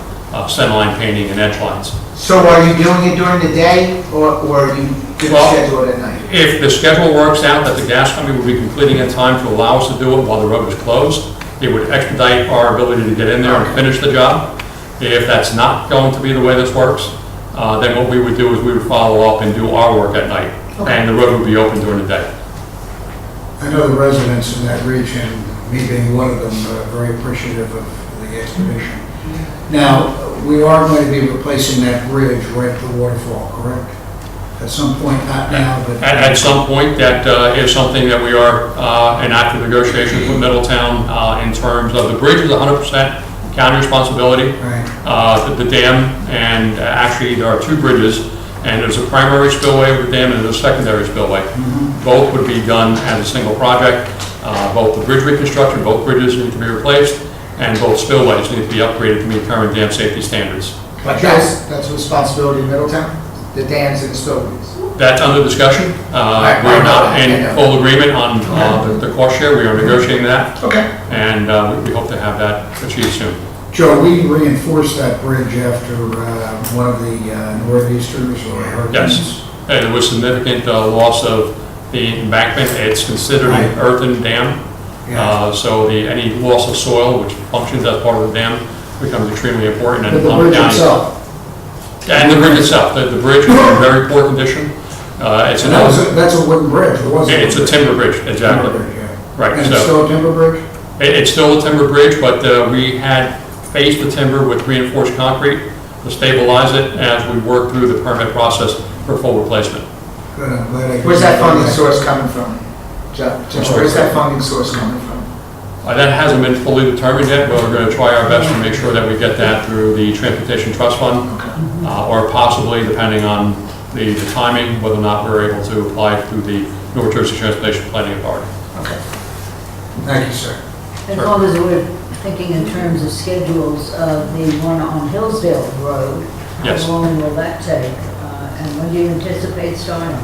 centerline painting and edge lines. So are you doing it during the day, or are you going to schedule it at night? If the schedule works out that the gas company will be completing in time to allow us to do it while the road is closed, it would expedite our ability to get in there and finish the job. If that's not going to be the way this works, then what we would do is we would follow up and do our work at night, and the road would be open during the day. I know the residents in that region, me being one of them, are very appreciative of the expedition. Now, we are going to be replacing that bridge right at the waterfall, correct? At some point, not now, but... At some point, that is something that we are in active negotiations with Middletown in terms of the bridge is 100% county responsibility. Right. The dam, and actually there are 2 bridges, and there's a primary spillway with the dam and there's a secondary spillway. Both would be done as a single project. Both the bridge reconstruction, both bridges need to be replaced, and both spillways need to be upgraded to meet current dam safety standards. But that's a responsibility of Middletown, the dams and the spillways. That's under discussion. We're not in full agreement on the cost share. We are negotiating that. Okay. And we hope to have that achieved soon. Joe, we reinforced that bridge after one of the northeasters or hurricanes. Yes. And there was significant loss of the embankment. It's considered an earthen dam. So any loss of soil, which functions as part of the dam, becomes extremely important. But the bridge itself? And the bridge itself. The bridge is in very poor condition. That's a wooden bridge, it wasn't? It's a timber bridge, exactly. Timber bridge, yeah. Right. And it's still a timber bridge? It's still a timber bridge, but we had faced the timber with reinforced concrete to stabilize it as we work through the permit process for full replacement. Good, I'm glad I... Where's that funding source coming from, Jeff? Where's that funding source coming from? That hasn't been fully determined yet, but we're going to try our best to make sure that we get that through the Transportation Trust Fund, or possibly, depending on the timing, whether or not we're able to apply through the North Jersey Transportation Planning Authority. Okay. Thank you, sir. And always we're thinking in terms of schedules of the one on Hillsdale Road. Yes. How long will that take? And when do you anticipate starting?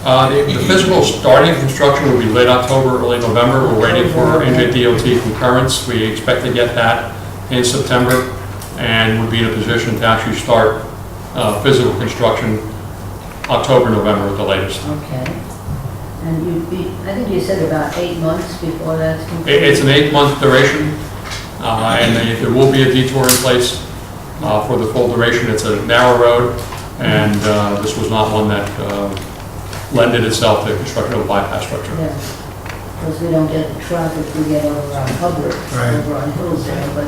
The physical starting of construction will be late October, early November. We're waiting for NJDOT concurrence. We expect to get that in September, and would be in a position to actually start physical construction October, November at the latest. Okay. And I think you said about 8 months before that's completed? It's an 8-month duration, and there will be a detour in place for the full duration. It's a narrow road, and this was not one that lended itself to construction of a bypass structure. Yes, because we don't get the traffic we get over on Hubbard, over on Hillsdale, but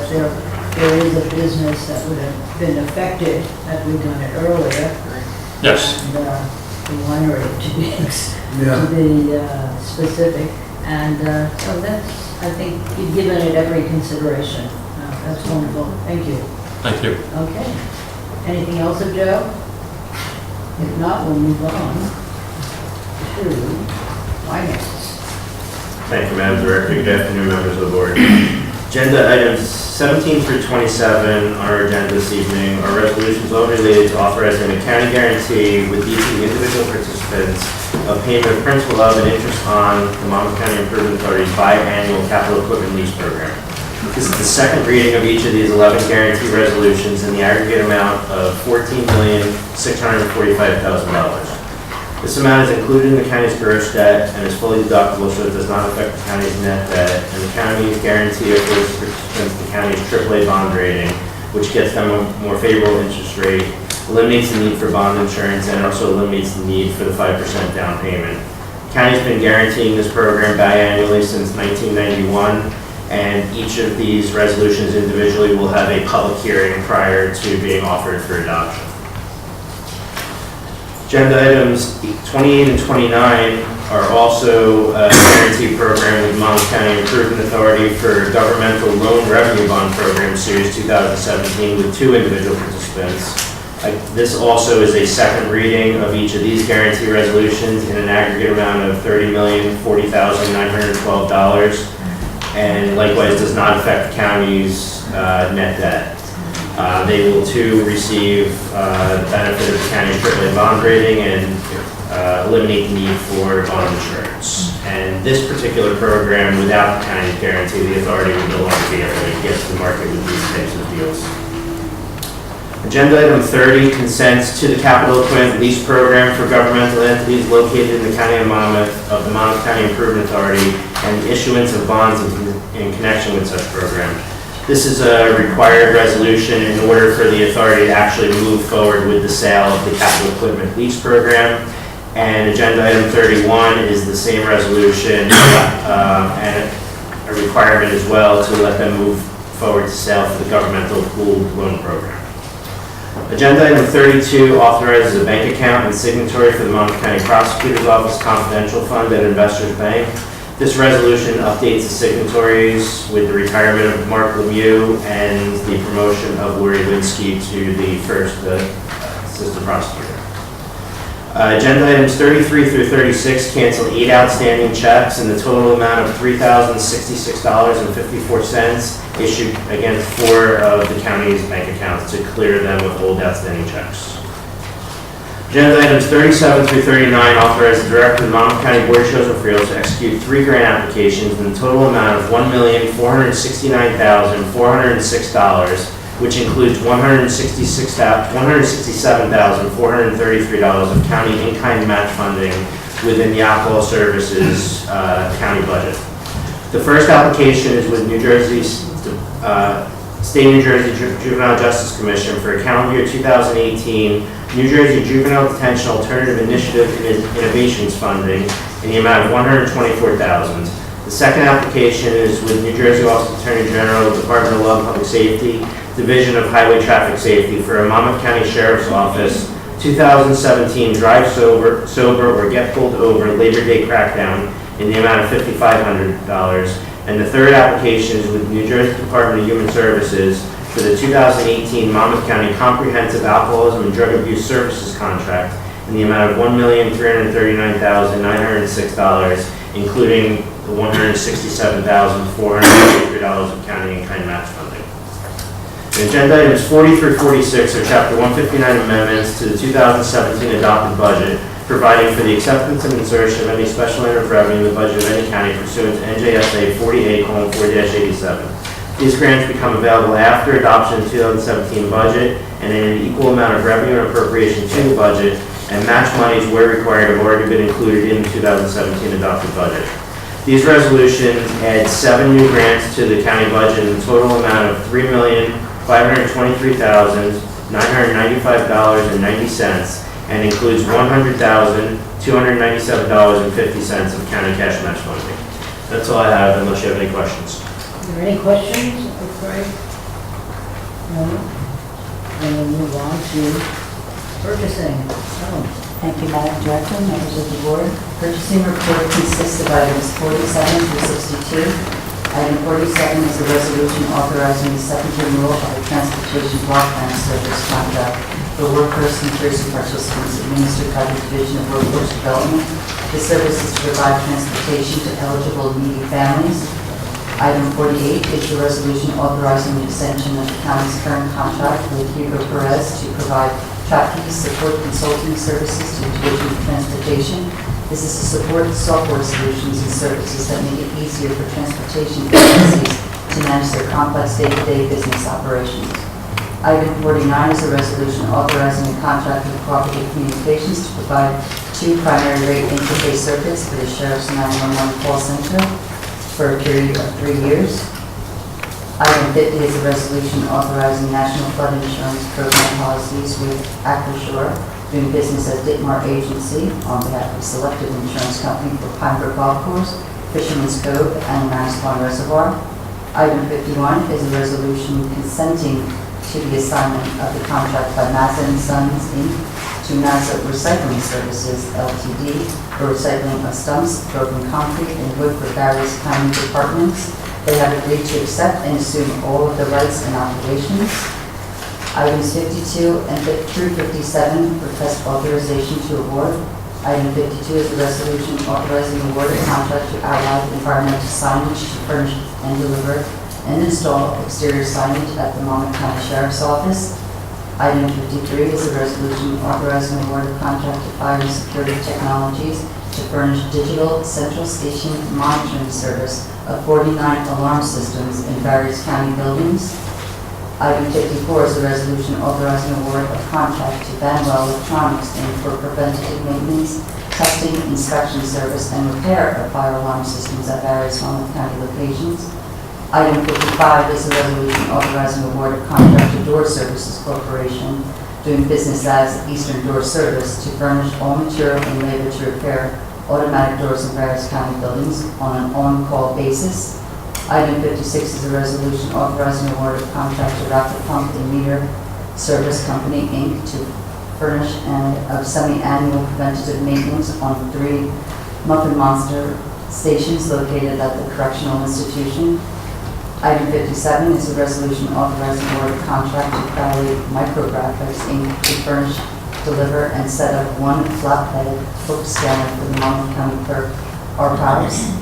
there is a business that would have been affected had we done it earlier. Yes. And the winery, to be specific. And so that's, I think you've given it every consideration. That's wonderful. Thank you. Thank you. Okay. Anything else of Joe? If not, we'll move on to finance. Thank you, Madam Director. Good afternoon, members of the board. Agenda items 17 through 27 on our agenda this evening are resolutions all related to authorizing a county guarantee with each of the individual participants of payment of principal of and interest on the Monmouth County Improvement Authority's biannual capital equipment lease program. This is the second reading of each of these 11 guarantee resolutions in the aggregate amount of $14,645,000. This amount is included in the county's gross debt and is fully deductible, so it does not affect the county's net debt, and the county's guarantee affords participants the county's AAA bond rating, which gets them a more favorable interest rate, eliminates the need for bond insurance, and also eliminates the need for the 5% down payment. The county's been guaranteeing this program biannually since 1991, and each of these resolutions individually will have a public hearing prior to being offered for adoption. Agenda items 28 and 29 are also a guarantee program with Monmouth County Improvement Authority for Governmental Loan Revenue Bond Program Series 2017 with 2 individual participants. This also is a second reading of each of these guarantee resolutions in an aggregate amount of $30,040,912, and likewise does not affect the county's net debt. They will too receive the benefit of the county's AAA bond rating and eliminate the need for bond insurance. And this particular program, without the county's guarantee, the authority would no longer be able to get to the market with these types of deals. Agenda item 30, consents to the capital equipment lease program for governmental entities located in the county of Monmouth of the Monmouth County Improvement Authority and the issuance of bonds in connection with such program. This is a required resolution in order for the authority to actually move forward with the sale of the capital equipment lease program. And agenda item 31 is the same resolution and a requirement as well to let them move forward to sale for the governmental pooled loan program. Agenda item 32 authorizes a bank account and signatory for the Monmouth County Prosecutor's Office Confidential Fund at Investors Bank. This resolution updates the signatories with the retirement of Mark Lemieux and the promotion of Lori Linsky to the first assistant prosecutor. Agenda items 33 through 36 cancel 8 outstanding checks in the total amount of $3,066.54 issued against 4 of the county's bank accounts to clear them of old outstanding checks. Agenda items 37 through 39 authorize the Director of the Monmouth County Board of Chosen Freeholders to execute 3 grant applications in the total amount of $1,469,406, which includes $167,433 of county in-kind match funding within the alcohol services county budget. The first application is with New Jersey State New Jersey Juvenile Justice Commission for calendar year 2018 New Jersey Juvenile Detention Alternative Initiative and Innovations funding in the amount of $124,000. The second application is with New Jersey Office of Attorney General, Department of Law and Public Safety, Division of Highway Traffic Safety for a Monmouth County Sheriff's Office 2017 Drive Sober or Get Pulled Over Labor Day Crackdown in the amount of $5,500. And the third application is with New Jersey Department of Human Services for the 2018 Monmouth County Comprehensive Alcoholism and Drug Abuse Services Contract in the amount of $1,339,906, including the $167,483 of county in-kind match funding. And agenda items 40 through 46 are Chapter 159 amendments to the 2017 adopted budget, providing for the acceptance and insertion of any special item of revenue in the budget of any county pursuant to NJSA 48:4-87. These grants become available after adoption of the 2017 budget and in an equal amount of revenue and appropriation to the budget, and match monies where required have already been included in the 2017 adopted budget. These resolutions add 7 new grants to the county budget in a total amount of $3,523,995.90 and includes $100,297.50 of county cash match funding. That's all I have, unless you have any questions. Are there any questions? Okay. No? Then we'll move on to purchasing. Oh. Thank you, Madam Director, members of the board. Purchasing report consists of items 47 through 62. Item 47 is a resolution authorizing the second renewal of the transportation block grant service contract for workforce and tourism participants administered by the Division of Workforce Development. The service is to provide transportation to eligible needy families. Item 48 is the resolution authorizing the extension of the county's current contract with Hugo Perez to provide traffic support consulting services to the Division of Transportation. This is to support software solutions and services that make it easier for transportation agencies to manage their complex day-to-day business operations. Item 49 is a resolution authorizing a contract with Cooperative Communications to provide 2 primary rate interface circuits for the Sheriff's 911 call center for a period of 3 years. Item 50 is a resolution authorizing national flood insurance program policies with Acrisure, doing business as Ditmar Agency on behalf of selected insurance company for Pinebrook Golf Course, Fisherman's Cove, and Manasquan Reservoir. Item 51 is a resolution consenting to the assignment of the contract by Mazza and Sons, Inc. to Mazza Recycling Services, Ltd. for recycling of stumps, broken concrete, and wood for various county departments. They have agreed to accept and assume all of the rights and obligations. Items 52 and through 57 request authorization to award. Item 52 is a resolution authorizing award of contract to Allied Environmental Signage to furnish and deliver and install exterior signage at the Monmouth County Sheriff's Office. Item 53 is a resolution authorizing award of contract to Fire and Security Technologies to furnish digital central station monitoring service of 49 alarm systems in various county buildings. Item 54 is a resolution authorizing award of contract to Vanwell Electronics Inc. for preventative maintenance, testing, inspection service, and repair of fire alarm systems at various Monmouth County locations. Item 55 is a resolution authorizing award of contract to Door Services Corporation, doing business as Eastern Door Service, to furnish all material and labor to repair automatic doors in various county buildings on an on-call basis. Item 56 is a resolution authorizing award of contract to Rapid Pump and Meter Service Company, Inc. to furnish of semi-annual preventative maintenance on 3 Muffin Monster stations located at the correctional institution. Item 57 is a resolution authorizing award of contract to Crowley Micrographics, Inc. to furnish, deliver, and set up 1 flat-headed book scanner for the Monmouth County Clerk Archives.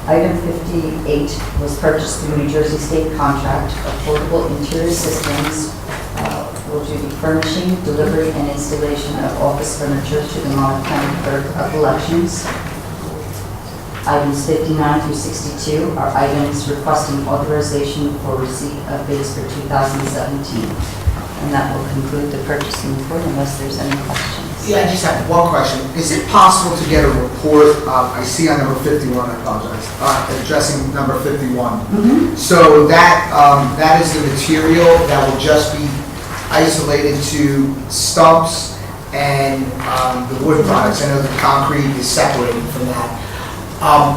Item 58 was purchased through New Jersey State contract of portable interior systems, will do the furnishing, delivery, and installation of office furniture to the Monmouth County Clerk of Elections. Items 59 through 62 are items requesting authorization for receipt of bids for 2017. And that will conclude the purchasing report unless there's any questions. Yeah, I just have one question. Is it possible to get a report, I see on number 51, I apologize, addressing number 51. So that is the material that will just be isolated to stumps and the wood products. I know the concrete is separated from that.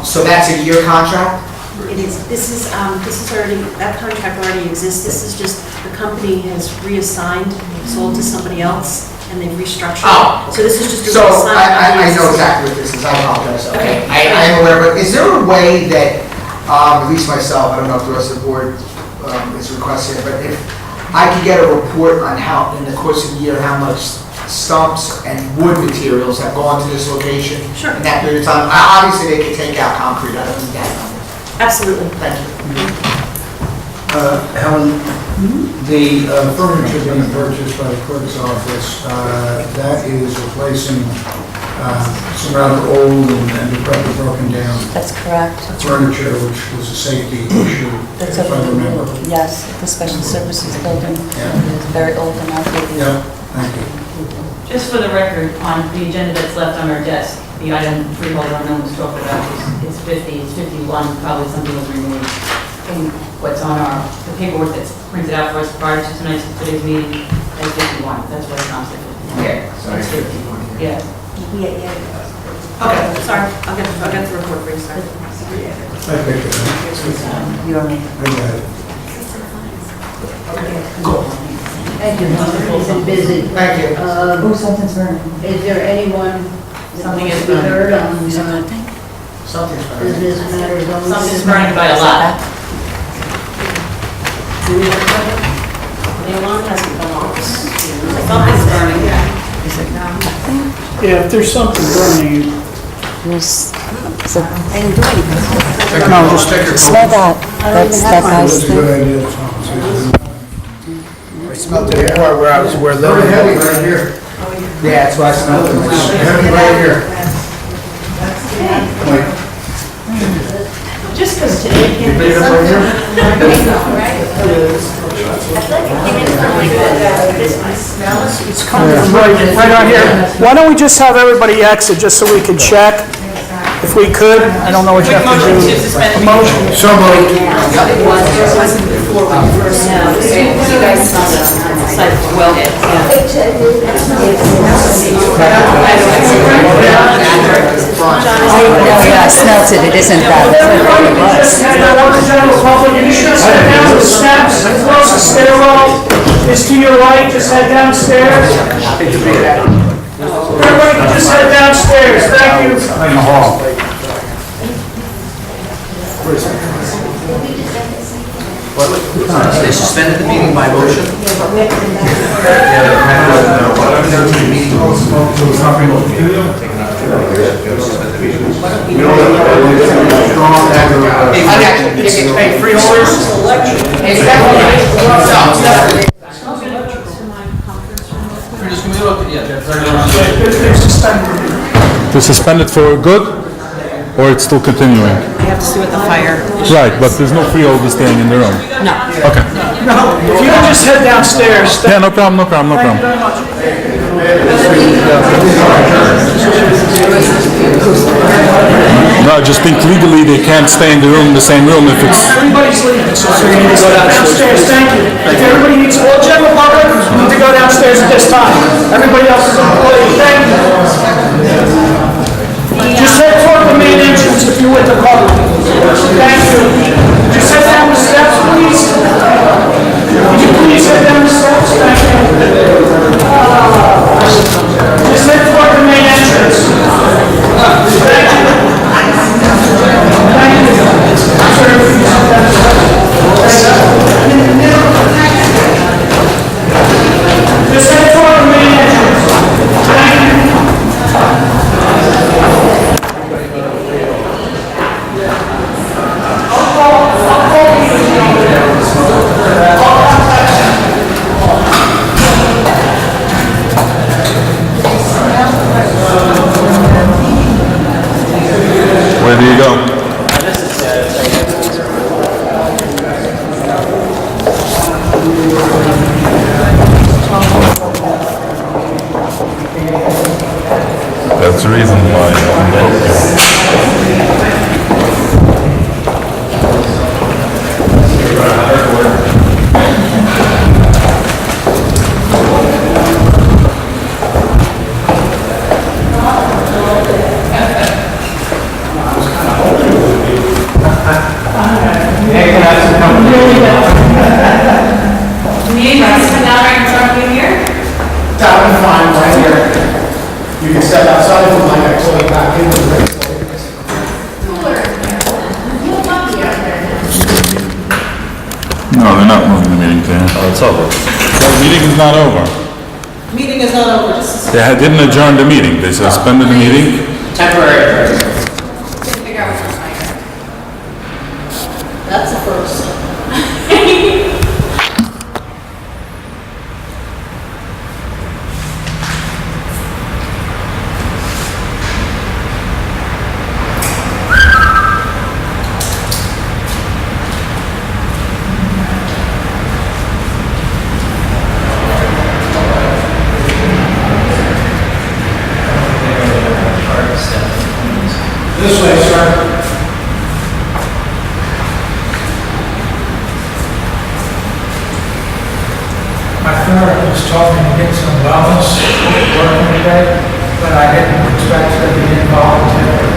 So that's a year contract? It is. This is already, that contract already exists. This is just, the company has reassigned, sold to somebody else, and they've restructured. Oh. So this is just a So reassignment. I know exactly what this is. I apologize. Okay. I am aware, but is there a way that, at least myself, I don't know if the rest of the board is requesting it, but if I could get a report on how, in the course of the year, how much stumps and wood materials have gone to this location in that period of time? Obviously, they could take out concrete. I don't need that number. Absolutely. Thank you. Helen, the furniture being purchased by the clerk's office, that is replacing some rather old and decrepit, broken down That's correct. furniture, which was a safety issue, That's if I remember. Yes, the Special Services Building. It's very old and outdated. Yeah, thank you. Just for the record, on the agenda that's left on our desk, the item Freeholder no one was talking about is 50, it's 51, probably something was removed. And what's on the paperwork that's printed out for us prior to today's meeting is 51, that's what it comes to. Yeah, so it's 51. Yeah. Okay, sorry, I'll get the report for you, sorry. I picked it up. You are me. I got it. Thank you, Mr. Been busy. Thank you. Something's burning. Is there anyone that Something wants is to be burning. heard on Something's burning. business matters only? Something's burning by a lot. The alarm hasn't gone off. Something's burning. Yeah, if there's something burning, I didn't do anything. No, just take your Smell that. That's that guy's That's a good idea, Tom. I smelled it before where I was, where Lily. Very heavy right here. Yeah, that's why I smelled it. Heavy right here. Just because today can't You be pick it up right here? something. It's coming from right on here. Why don't we just have everybody exit, just so we can check, if we could? I don't know what you have to do. A motion. So moved. Yeah, I smelt it, it isn't that. General public, you should head down the steps, close the stairwell is to your right, just head downstairs. Everybody can just head downstairs, thank you. In the hall. They suspended the meeting by motion? Hey, freeholders. To suspend it for good, or it's still continuing? We have to see what the fire issue Right, but there's no freeholders staying in the room. No. Okay. No, if you can just head downstairs. Yeah, no problem, no problem, no Thank you problem. very much. No, I just think legally they can't stay in the same room if it's... Everybody's leaving, so you need to go downstairs, thank you. If everybody needs, all general public, need to go downstairs at this time. Everybody else is employed, thank you. Just head toward the main entrance if you're with the public. Thank you. Just head down the steps, please. Would you please head down the steps? Thank you. Just head toward the main entrance. Thank you. Thank you. Just head toward the main entrance. Thank you. Where do you go? That's the reason why You can step outside if you like, I call you back in. No, they're not moving the meeting, Dan. Oh, it's over. The meeting is not over. Meeting is not over, just They didn't adjourn the meeting, they suspended the meeting. temporary. That's a first. This way, sir. My therapist told me to get some wellness working today, but I didn't expect it to be involuntary.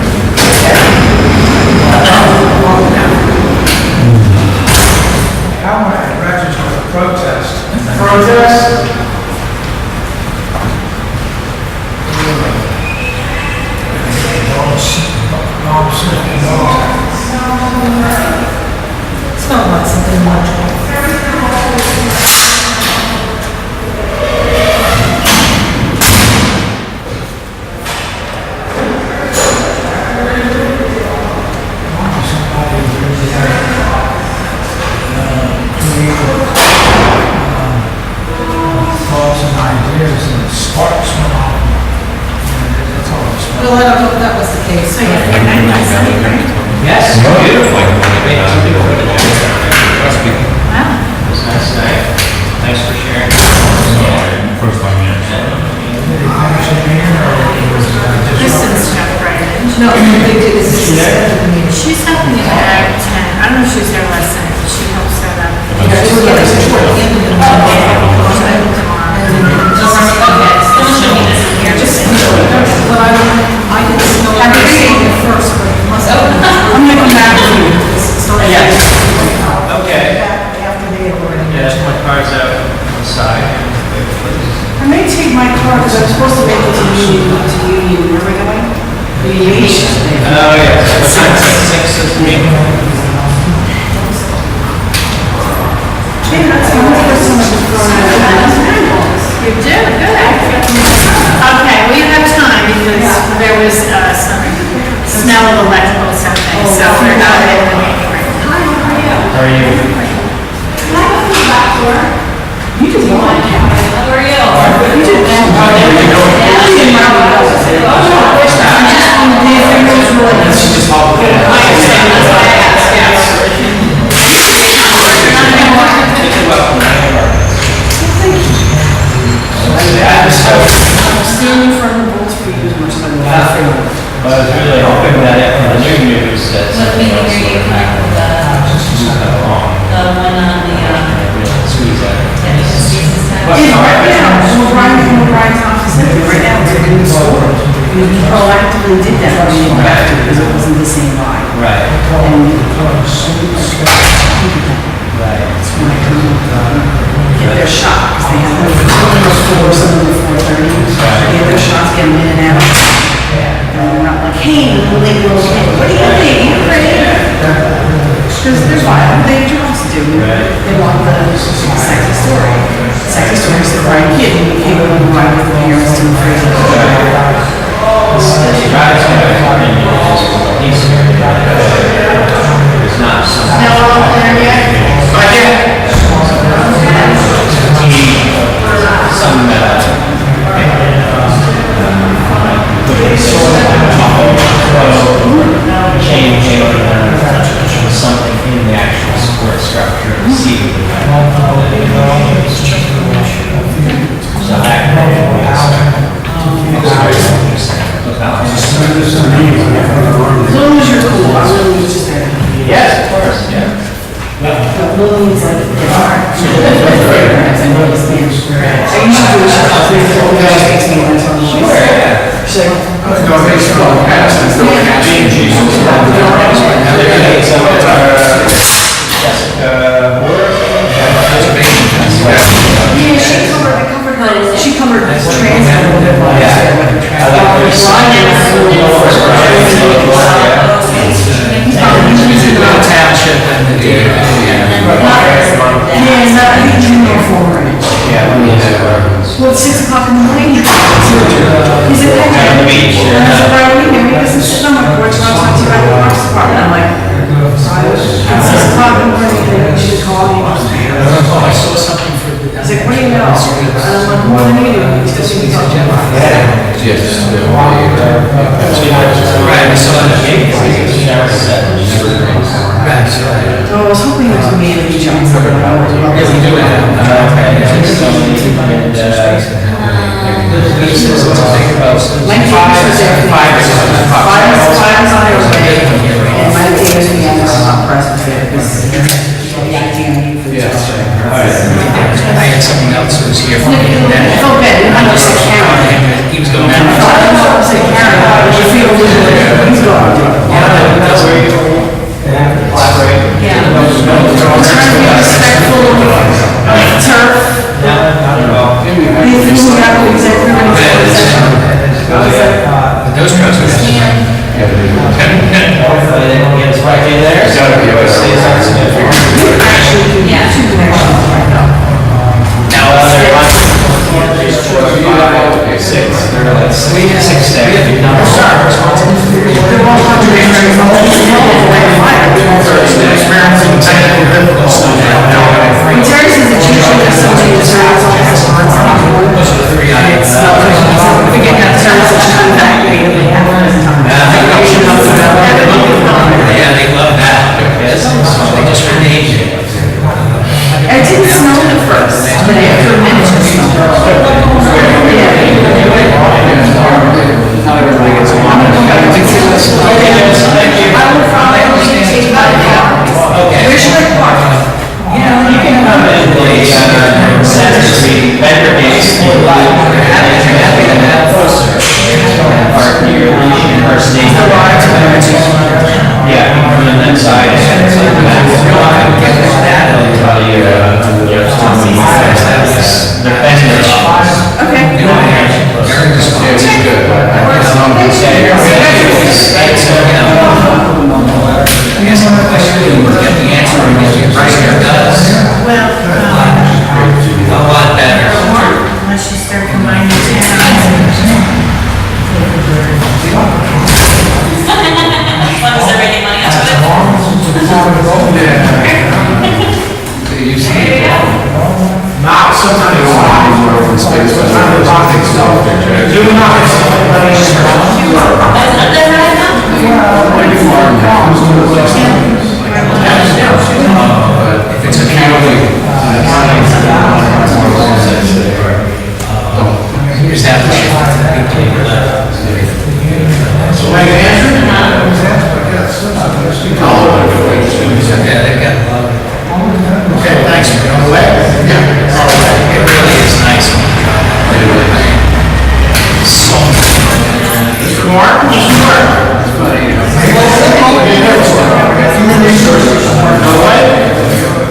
How would I register a protest? Protest? Smell like something much. Thoughts and ideas and sparks went off. That's all it's Well, I don't know if that was the case. Yes, beautiful. Wow. Thanks for sharing. First time here. Kristen's chapter, right? No, She's helping in Ag 10. I don't know if she was there last night, but she helps out out. I'm gonna come back to you. Okay. Yeah, that's my car's out on the side. I may take my car because I was supposed to make it to Union, remember that? Union. Oh, yeah. What time is it? 6 is me. Hey, that's the only person that's thrown out. You do, good. Okay, well, you have time because there was some smell of electrical something, so we're not able to make it right. Hi, How are you? You just want to. How are you? You just standing in front of the bulls for you as much as I want. Well, I was really hoping that after the new news that What something meeting else are you would at? happen. The one on the, Squeeze out. When Brian's office said right now, we're doing storage. We proactively did that when we went back to it because it wasn't the same line. Right. And Right. when I come get their shot, because they have them before, some of them before 30. Get their shots, get them in and out. And they're not like, hey, little little kid, what do you think? You're pretty. Because they're violent, they have jobs to do. They want the sexy story. Sexy story is the right kid, and you can't go and ride with the parents to the freezer. It's not something. No, there yet? Right here. Change something in the actual support structure of seating. So that As long as you're cool, I really was just there. yes, of course, yeah. But Lillian's like, I usually do it, Sure, yeah. she's like, No, it makes it all pass, it's still she covered transit a little bit while I was there with her Township and the well, it's 6 o'clock in the morning. He said, hey, man. I said, Brian, we can, he doesn't sit on my porch, and I'll talk to you about the parks department. I'm like, it's 6 o'clock in the morning, you should call me. I saw something for the. I was like, what do you know? And I'm like, what do you do? He's just going to talk to you about it. Yes. Right, I saw that. Oh, I was hoping it was me and each other. Yeah, we do Five is on their way, and my days we have not present there because the idea for this. I had someone else who was here from I felt bad, I know it's Karen. He was going down. I was like, Karen, I feel really he's going. That's where you collaborate. Yeah. I'm trying to be respectful of turf. These things happen exactly when Those trucks are. It's right in there. It's gotta be. Now, they're on 4, 5, 6, they're like 6 there. they're all Terry says it's usually just somebody that's always responsible. Those are the 3 items. It's not like we get that Terry says she's coming back. Yeah, they love that. They just renamed it. It didn't snow at first, but Not sometimes. If it's a county, here's that. Okay, thanks, man. On the way? Yeah. All right. It really is nice. So much. Mr. Mark? Mr. Mark?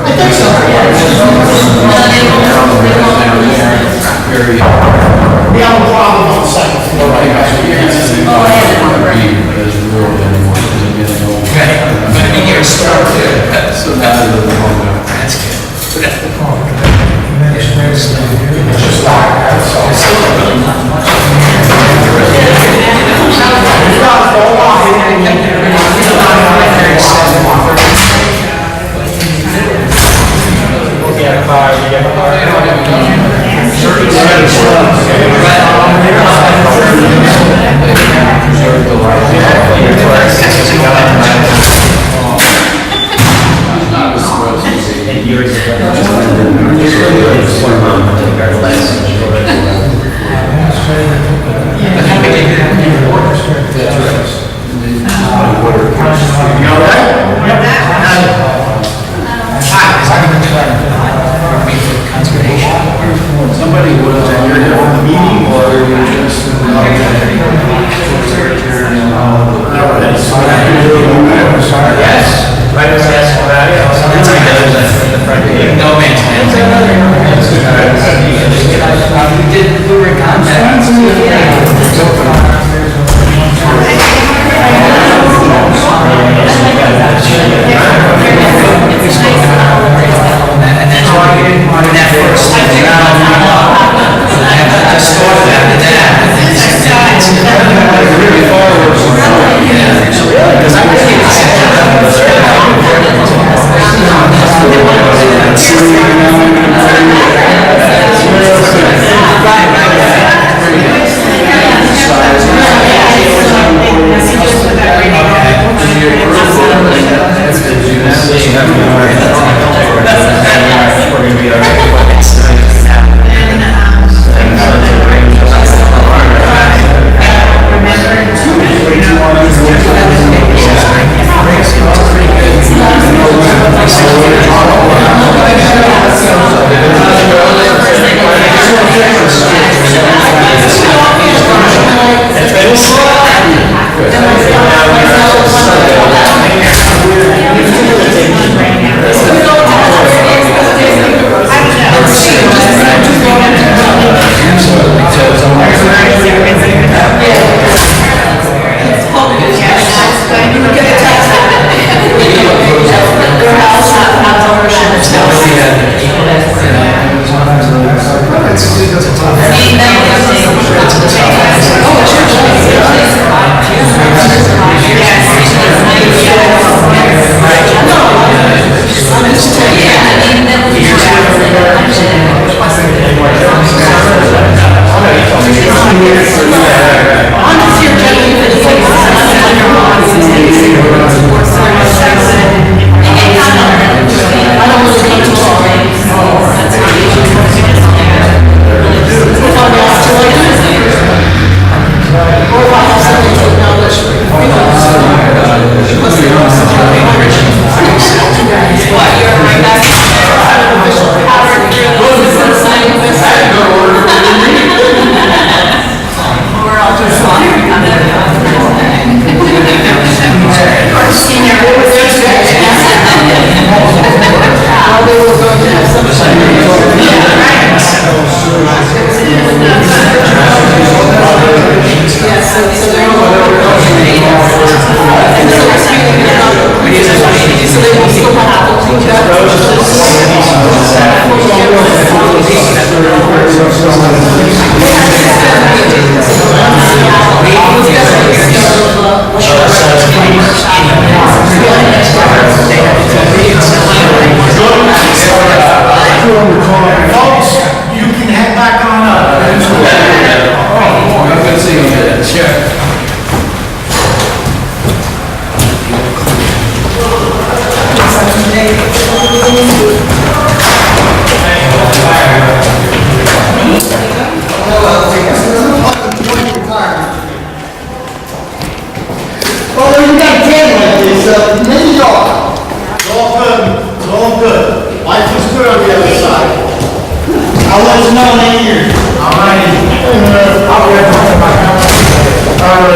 I think so. We have a problem on the second floor right now. Okay, I'm gonna be here to start there. So that's good. Just like that, so.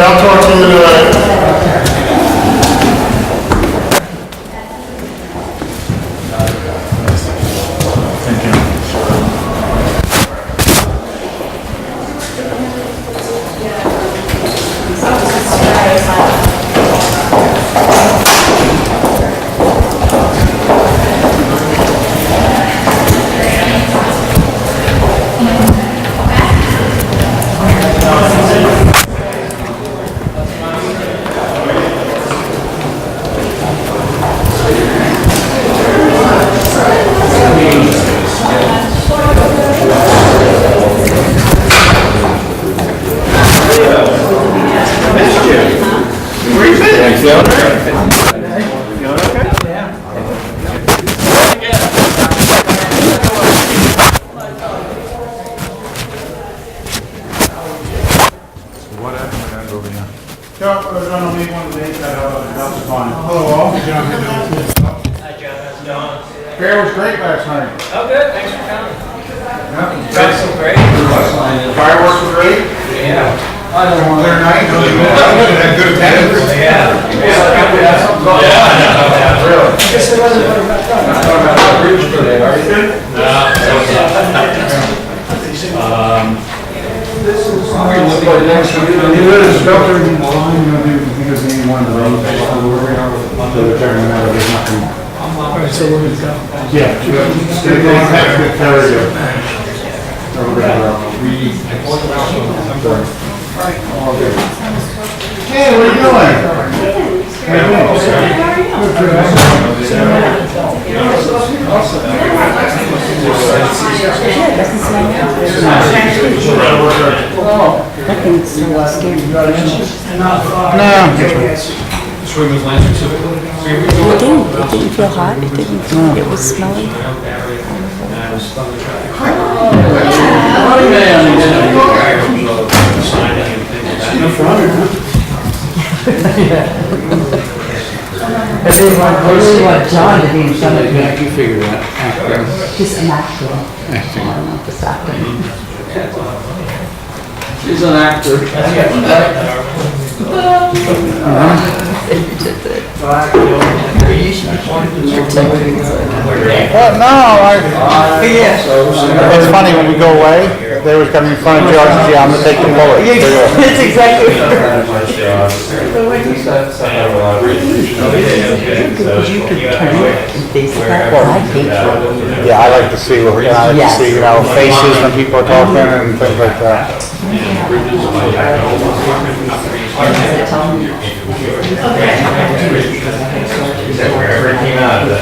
I'll talk to you later. Fair was great last night. Oh, good, thanks for coming. That's so great. Fireworks were great. Yeah. Clear night. Had good attendance. Yeah. Really. You read a shelter in the line, because he wanted to raise the return, there's nothing. All right, so we're gonna go. Yeah. Good carry. Hey, where are you going? Swim with Lance specifically? It didn't feel hot, it was smelly. I really want John to be in front of me. You figure that out. Just an actor. I don't know if it's acting. She's an actor. Well, no, it's funny, when we go away, they always come in front of George and say, I'm gonna take the bullet. That's exactly Yeah, I like to see, faces when people are talking and things like that. Wherever it came out of the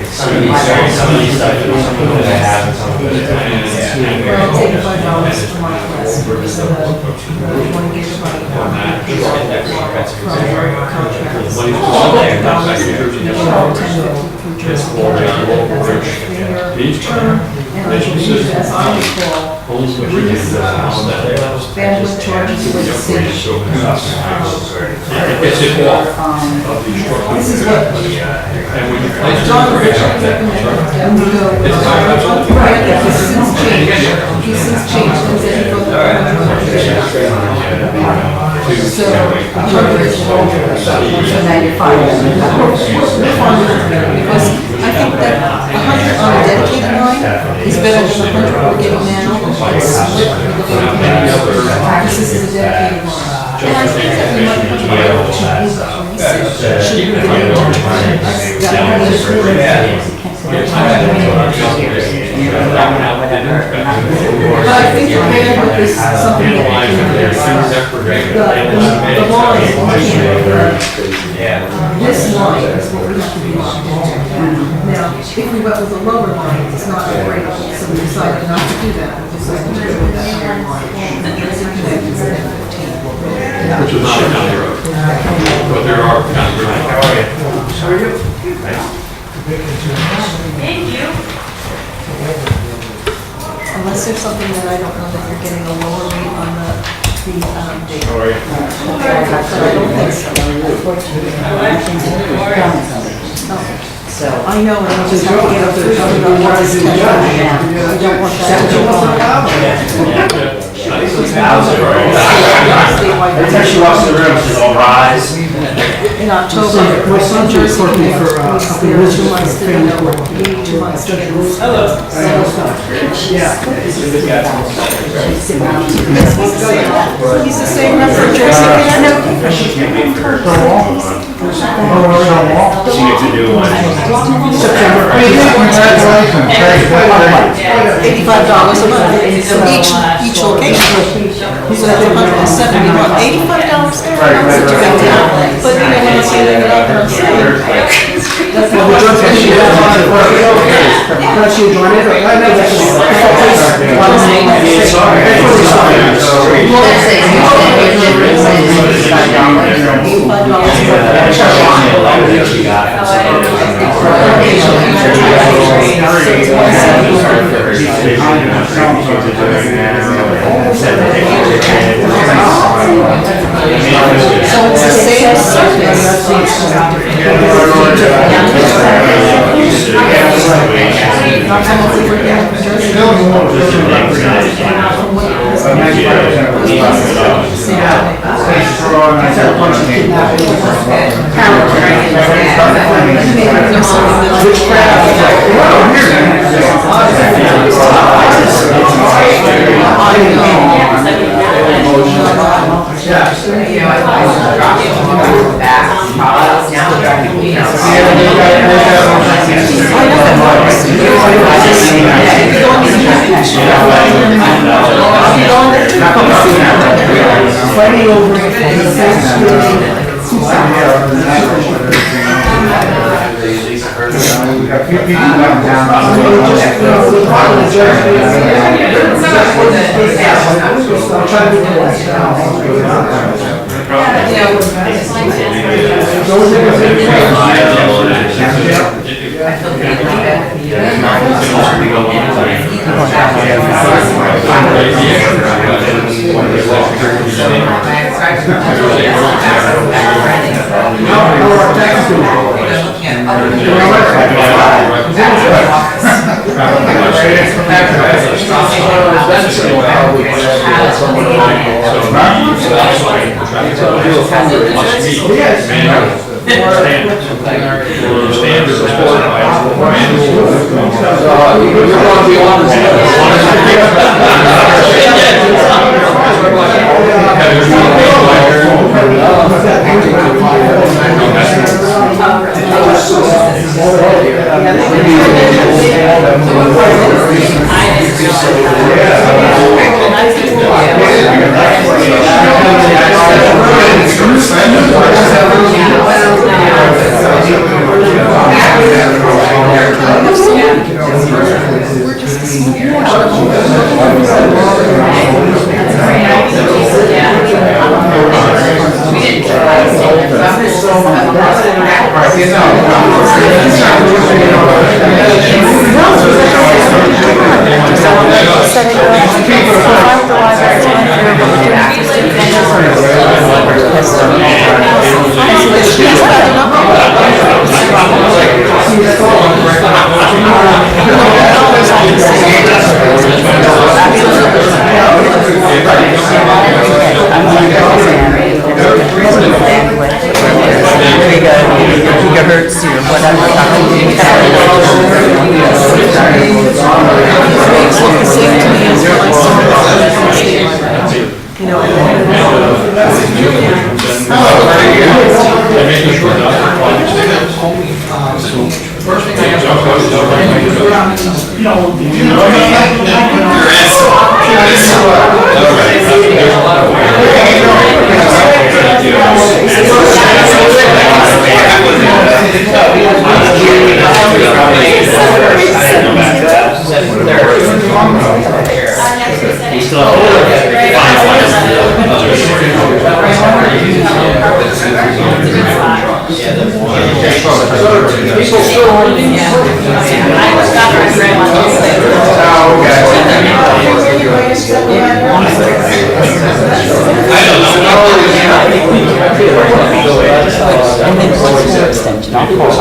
some of these stuff is something that I have and some of it. Well, take $5 for my class, so you want to get your money from our contract. Bandwidth charges with the city. This is what John recommended, and we go, right, he's since changed, and said he goes. So, charges for 95. Because I think that 100 on a dedicated line is better than 100 we're getting now. This is a dedicated line. And I think that we might put it out to should we but I think the bandwidth is something that we can, the line, this line is what we have to be locked into. Now, if we went with a lower line, it's not upgradable, so we decided not to do that. We decided to go with that higher line. Which is not a county road. But there are county roads. How are you? Thank you. Unless there's something that I don't know that you're getting a lower rate on the date. How are you? But I don't think so. Unfortunately. So So. I know, and I just have to get up there, tell me about what is scheduled. I don't want that to go on. Every time she walks in the room, she says, "All rise." In October, my son just worked me for a couple of 2 months, didn't know what 2 months. Hello. He's the same rep for Jersey, I know. She gets a new one. $85 a month, each location. So that's $171, $85 every month, such a big deal. But you know, when I say that, I'm saying. That's not what I'm saying. So it's the same gigahertz or whatever. It's look the same to me as what I saw. You know, First thing I have to extension, I'll call her.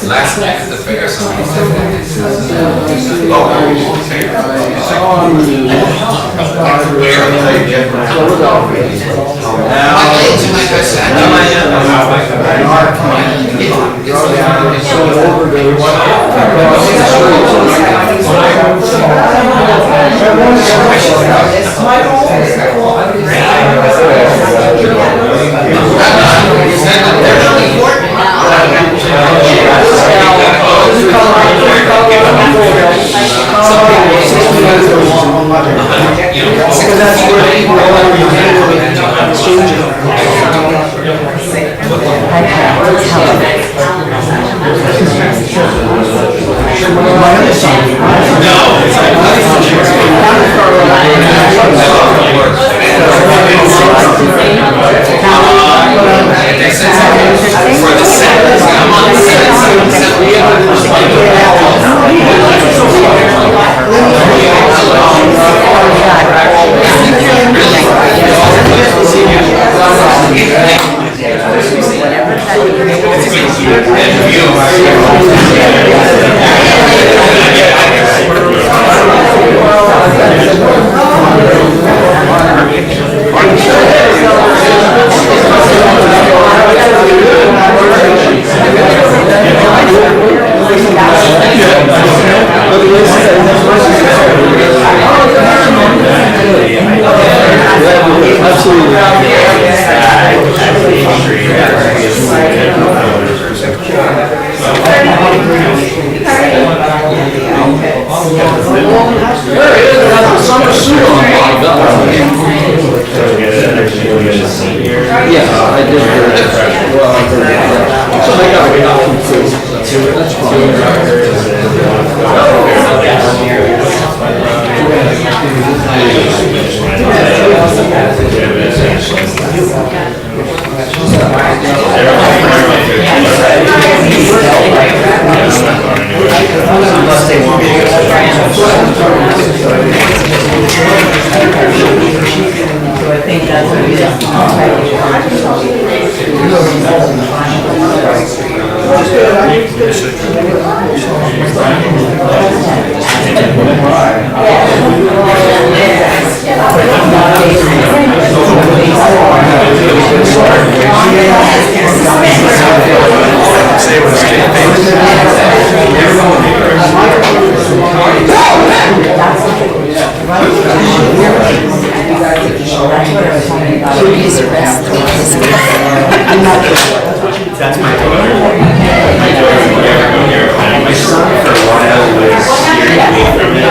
Last night at the fair, That's my daughter. My daughter would never go near a plant. My son for a while was steering me from it.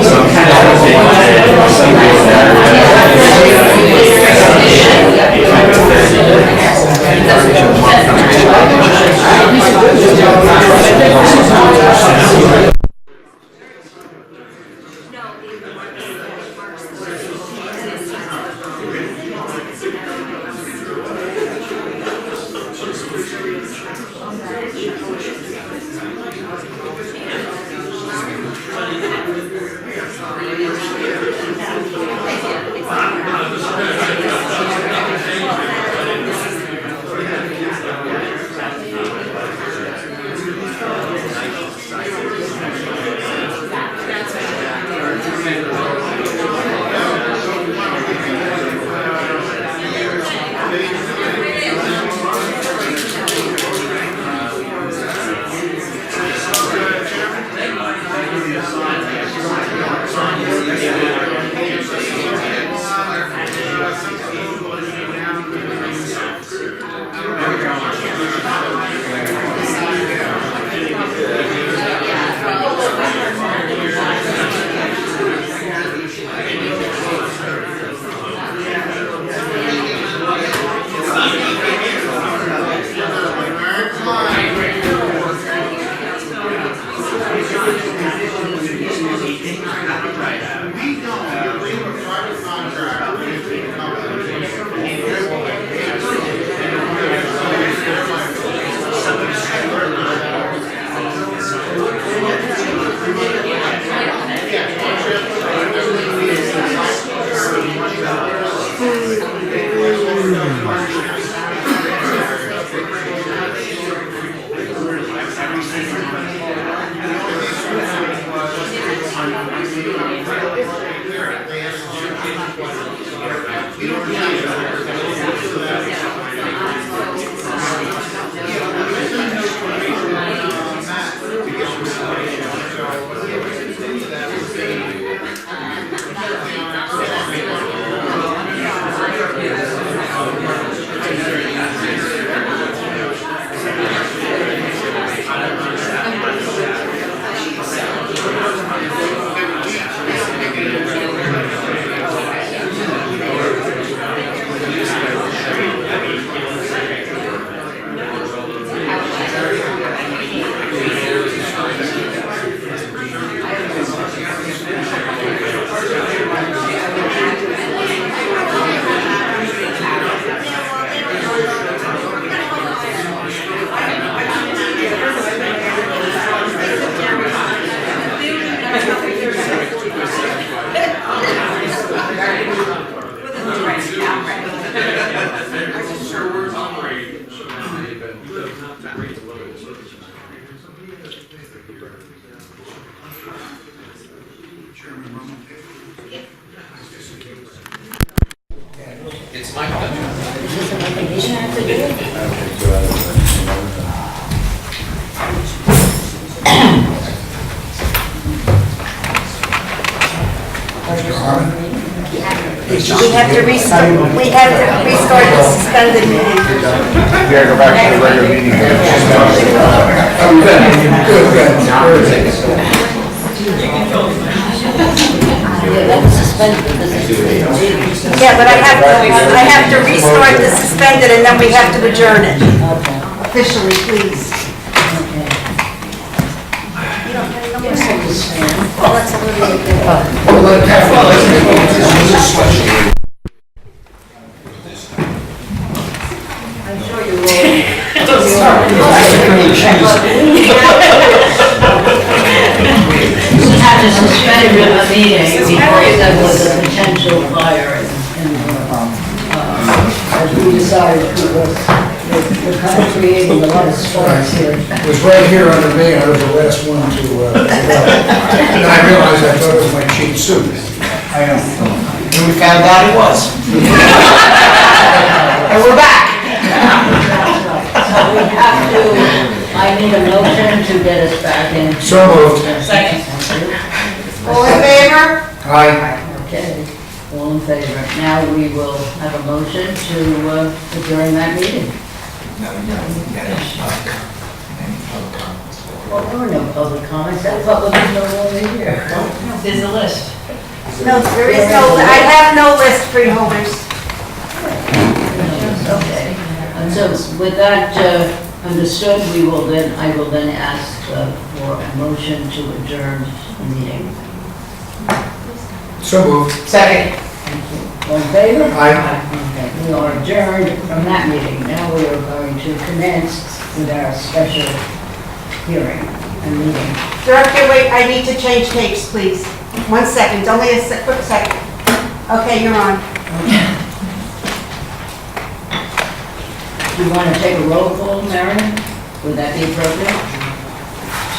So I'm kind of hoping that some days that are It's my pleasure. We have to restart the suspended meeting. We gotta go back to the regular meeting. Yeah, but I have to restart the suspended and then we have to adjourn it. Officially, please. Well, that's a I'm sure you will. We had to suspend the meeting because there was a potential fire as we decided we're kind of creating a lot of sparks here. It was right here under me, I was the last one to, and I realized I thought it was my cheap suit. I know. And we found out it was. And we're back. So we have to, I need a motion to get us back in. So moved. Second. All in favor? Aye. Okay, all in favor. Now we will have a motion to adjourn that meeting. Well, there were no public comments, that public is no longer here. There's a list. No, there is no, I have no list, freeholders. Okay, and so with that understood, I will then ask for a motion to adjourn the meeting. So moved. Second. All in favor? Aye. Okay, we are adjourned from that meeting. Now we are going to commence with our special hearing and meeting. Director, wait, I need to change tapes, please. 1 second, only a quick second. Okay, you're on. Do you want to take a roll call, Marion? Would that be appropriate?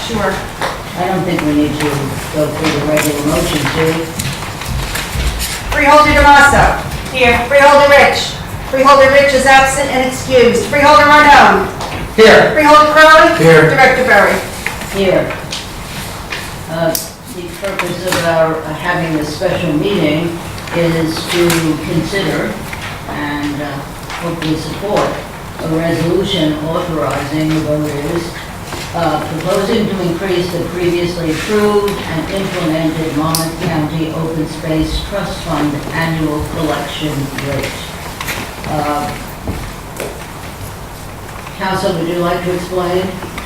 Sure. I don't think we need to go through the regular motions, do we? Freeholder Damaso. Here. Freeholder Rich. Freeholder Rich is absent and excused. Freeholder Marnone. Here. Freeholder Crowley. Here. Director Berry. Here. The purpose of our having this special meeting is to consider and hopefully support a resolution authorizing the voters proposing to increase the previously approved and implemented Monmouth County Open Space Trust Fund annual collection rate. Council, would you like to explain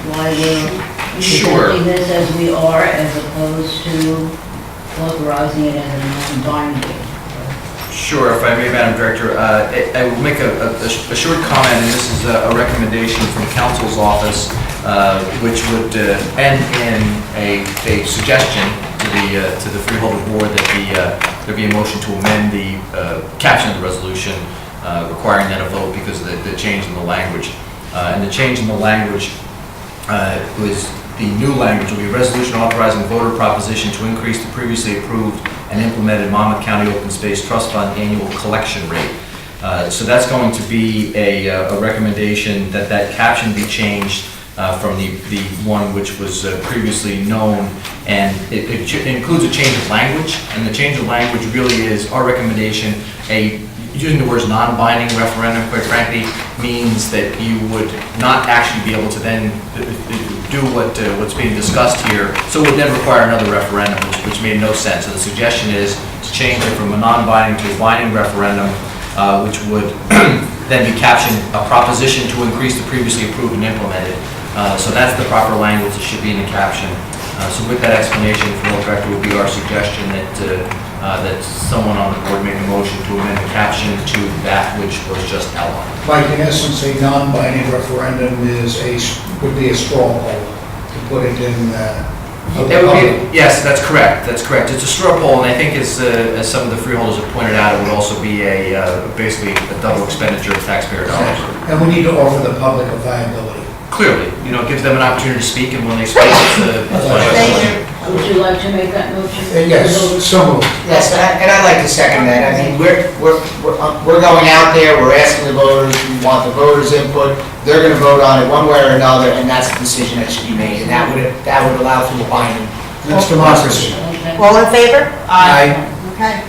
why we're Sure. Presenting this as we are, as opposed to authorizing it as a non-binding. Sure, if I may, Madam Director, I will make a short comment, and this is a recommendation from Council's office, which would end in a suggestion to the Freeholder Board that there be a motion to amend the caption of the resolution, requiring then a vote because of the change in the language. And the change in the language was, the new language will be a resolution authorizing voter proposition to increase the previously approved and implemented Monmouth County Open Space Trust Fund annual collection rate. So that's going to be a recommendation that caption be changed from the one which was previously known, and it includes a change of language, and the change of language really is our recommendation. Using the words non-binding referendum, quite frankly, means that you would not actually be able to then do what's being discussed here, so it would then require another referendum, which made no sense. So the suggestion is to change it from a non-binding to a binding referendum, which would then be captioned a proposition to increase the previously approved and implemented. So that's the proper language that should be in the caption. So with that explanation, Freehold Director, would be our suggestion that someone on the board make a motion to amend the caption to that which was just outlined. Like, in essence, a non-binding referendum would be a straw poll, to put it in Yes, that's correct. That's correct. It's a straw poll, and I think as some of the freeholders have pointed out, it would also be basically a double expenditure of taxpayer dollars. And we need to offer the public a viability. Clearly, it gives them an opportunity to speak, and when they speak, it's Would you like to make that motion? Yes, so moved. Yes, and I'd like to second that. I mean, we're going out there, we're asking the voters, we want the voters' input. They're going to vote on it one way or another, and that's the decision that should be made, and that would allow for the binding. That's democracy. Okay. All in favor? Aye. Okay.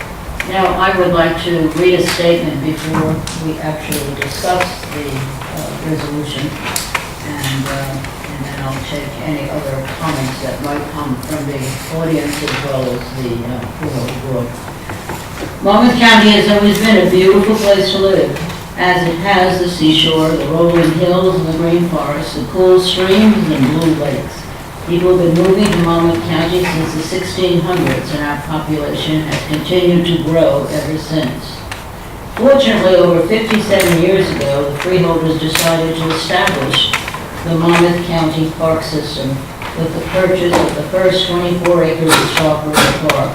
Now, I would like to read a statement before we actually discuss the resolution, and then I'll take any other comments that might come from the audience as well as the board. Monmouth County has always been a beautiful place to live, as it has the seashore, the rolling hills and the green forests, the cool streams and blue lakes. People have been moving to Monmouth County since the 1600s, and our population has continued to grow ever since. Fortunately, over 57 years ago, the freeholders decided to establish the Monmouth County Park System with the purchase of the first 24 acres of Sharper Park.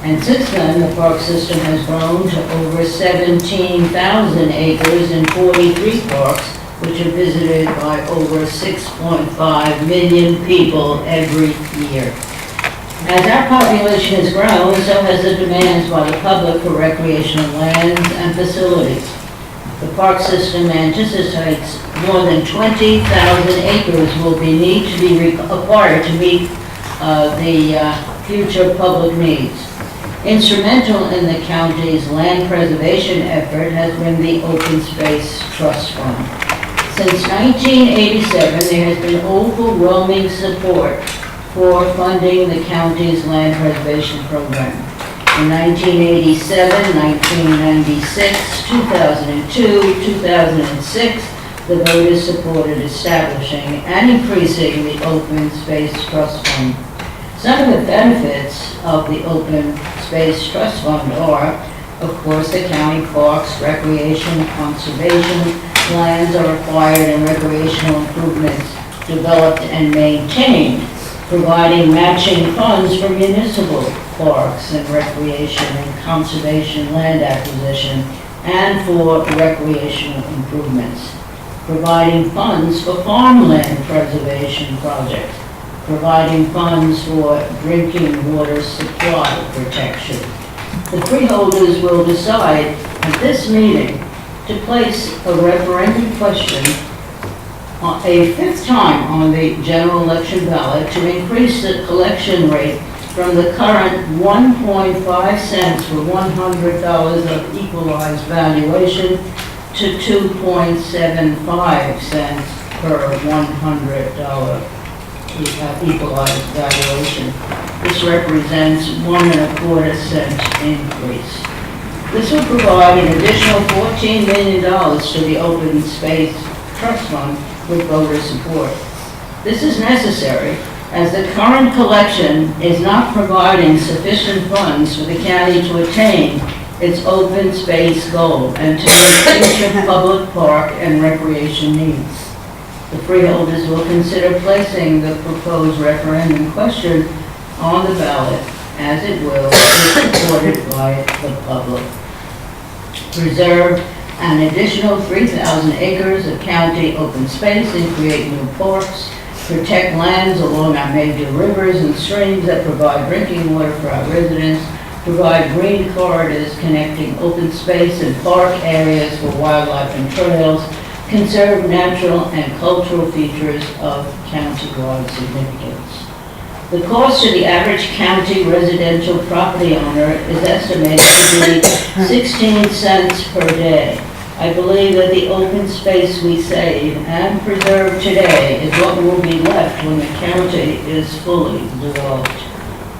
And since then, the park system has grown to over 17,000 acres and 43 parks, which are visited by over 6.5 million people every year. As our population has grown, so has the demands by the public for recreational lands and facilities. The park system anticipates more than 20,000 acres will need to be acquired to meet the future public needs. Instrumental in the county's land preservation effort has been the Open Space Trust Fund. Since 1987, there has been overwhelming support for funding the county's land preservation program. In 1987, 1996, 2002, 2006, the voters supported establishing and increasing the Open Space Trust Fund. Some of the benefits of the Open Space Trust Fund are, of course, the county parks, recreation, conservation lands are acquired and recreational improvements developed and maintained, providing matching funds for municipal parks and recreation and conservation land acquisition and for recreational improvements, providing funds for farmland preservation projects, providing funds for drinking water supply protection. The freeholders will decide at this meeting to place a referendum question a fifth time on the general election ballot to increase the collection rate from the current 1.5 cents for $100 of equalized valuation to 2.75 cents per $100 equalized valuation. This represents 1.25 cent increase. This will provide an additional $14 million to the Open Space Trust Fund with voter support. This is necessary as the current collection is not providing sufficient funds for the county to attain its open space goal and to meet future public park and recreation needs. The freeholders will consider placing the proposed referendum question on the ballot as it will be supported by the public. Preserve an additional 3,000 acres of county open space and create new parks. Protect lands along our major rivers and streams that provide drinking water for our residents. Provide green corridors connecting open space and park areas for wildlife and trails. Conserve natural and cultural features of county-wide significance. The cost to the average county residential property owner is estimated to be 16 cents per day. I believe that the open space we save and preserve today is what will be left when the county is fully developed.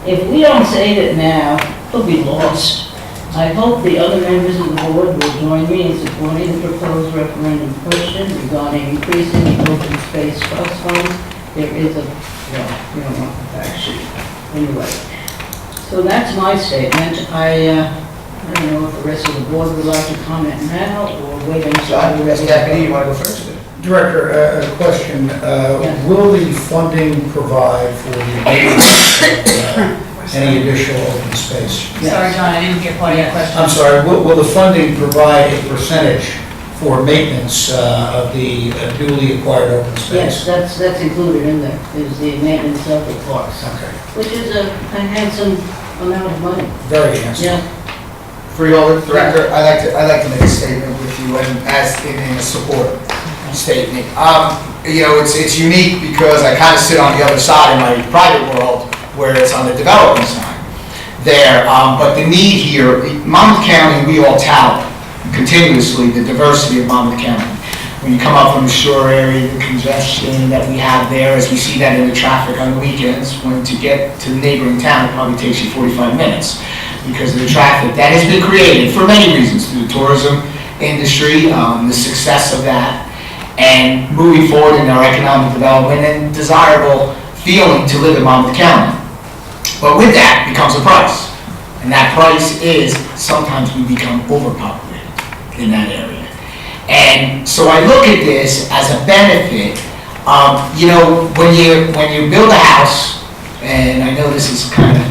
If we don't save it now, it'll be lost. I hope the other members of the board will join me in supporting the proposed referendum question regarding increasing the open space trust fund. There is a, well, we don't want the fact sheet. Anyway, so that's my statement. I don't know if the rest of the board would like to comment now or wait until. John, as deputy, you want to go first? Director, a question. Will the funding provide for the maintenance of any additional open space? Sorry, John, I didn't hear part of your question. I'm sorry, will the funding provide a percentage for maintenance of the newly acquired open space? Yes, that's included in there, is the maintenance of the parks. Okay. Which is a handsome amount of money. Very handsome. Yeah. Freeholder, Director, I'd like to make a statement with you, and as in a support statement. You know, it's unique because I kind of sit on the other side in my private world, where it's on the development side there. But the need here, Monmouth County, we all tout continuously the diversity of Monmouth County. When you come up from the shore area, the congestion that we have there, as we see that in the traffic on the weekends, when to get to the neighboring town, it probably takes you 45 minutes. Because of the traffic that has been created for many reasons, through the tourism industry, the success of that, and moving forward in our economic development and desirable feeling to live in Monmouth County. But with that becomes a price, and that price is sometimes we become overpopulated in that area. And so I look at this as a benefit. You know, when you build a house, and I know this is kind of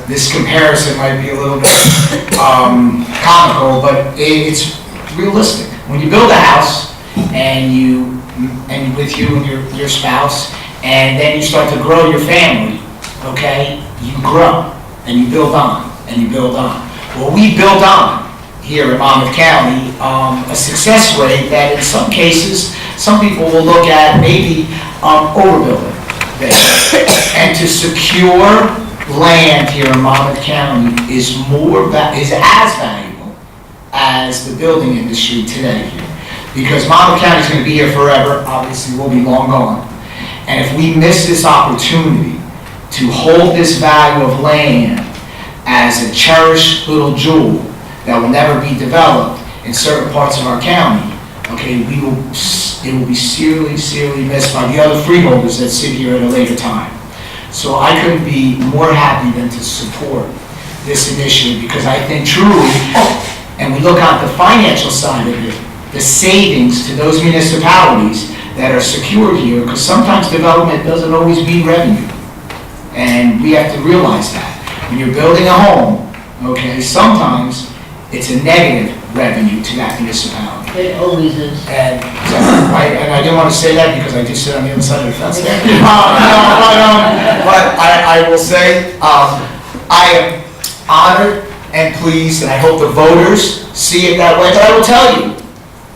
this comparison might be a little bit comical, but it's realistic. When you build a house and with you and your spouse, and then you start to grow your family, okay, you grow and you build on and you build on. Well, we built on here in Monmouth County a success rate that in some cases, some people will look at maybe overbuilding there. And to secure land here in Monmouth County is as valuable as the building industry today here. Because Monmouth County is going to be here forever, obviously we'll be long gone. And if we miss this opportunity to hold this value of land as a cherished little jewel that will never be developed in certain parts of our county, okay, it will be seriously missed by the other freeholders that sit here at a later time. So I couldn't be more happy than to support this initiative because I think truly, and we look at the financial side of it, the savings to those municipalities that are secured here, because sometimes development doesn't always mean revenue. And we have to realize that. When you're building a home, okay, sometimes it's a negative revenue to that municipality. It always is. And I didn't want to say that because I just sit on the other side of the fence there. But I will say, I am honored and pleased, and I hope the voters see it that way. But I will tell you,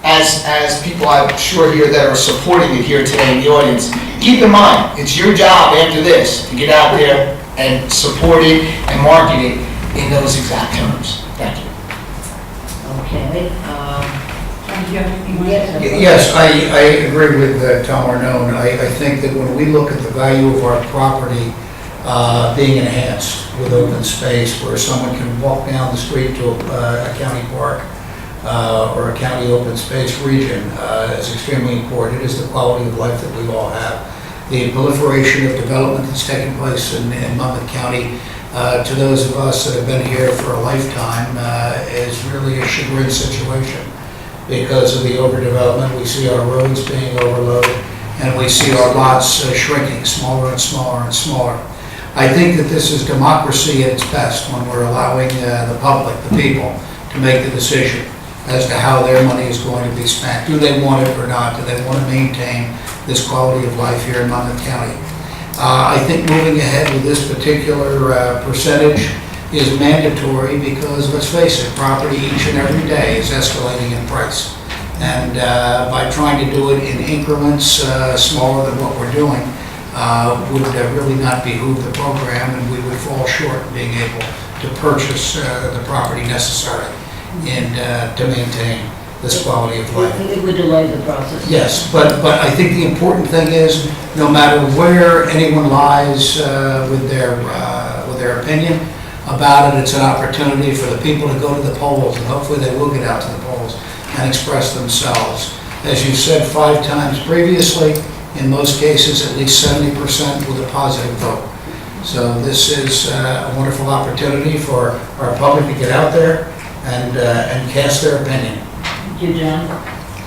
as people I'm sure here that are supporting it here today in the audience, keep in mind, it's your job after this to get out there and support it and market it in those exact terms. Thank you. Okay. Do you have anything more? Yes, I agree with Tom Arnone. I think that when we look at the value of our property being enhanced with open space where someone can walk down the street to a county park, or a county open space region is extremely important. It is the quality of life that we all have. The proliferation of development that's taking place in Monmouth County, to those of us that have been here for a lifetime, is really a chagrin situation. Because of the overdevelopment, we see our roads being overloaded, and we see our lots shrinking smaller and smaller and smaller. I think that this is democracy at its best, when we're allowing the public, the people, to make the decision as to how their money is going to be spent. Do they want it or not? Do they want to maintain this quality of life here in Monmouth County? I think moving ahead with this particular percentage is mandatory because, let's face it, property each and every day is escalating in price. And by trying to do it in increments smaller than what we're doing would really not behoove the program, and we would fall short of being able to purchase the property necessary to maintain this quality of life. It would delay the process. Yes, but I think the important thing is, no matter where anyone lies with their opinion about it, it's an opportunity for the people to go to the polls, and hopefully they will get out to the polls and express themselves. As you said 5 times previously, in most cases at least 70% with a positive vote. So this is a wonderful opportunity for our public to get out there and cast their opinion. Thank you, John.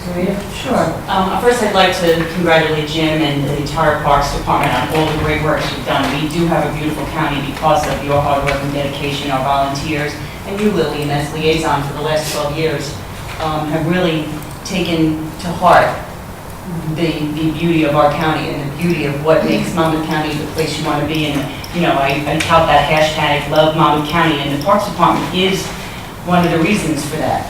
Sarita? Sure. First, I'd like to congratulate Jim and the entire Parks Department on all the great work you've done. We do have a beautiful county because of your hard work and dedication, our volunteers, and you, Lillian, as liaison for the last 12 years, have really taken to heart the beauty of our county and the beauty of what makes Monmouth County the place you want to be in. You know, I tout that hashtag, Love Monmouth County, and the Parks Department is one of the reasons for that.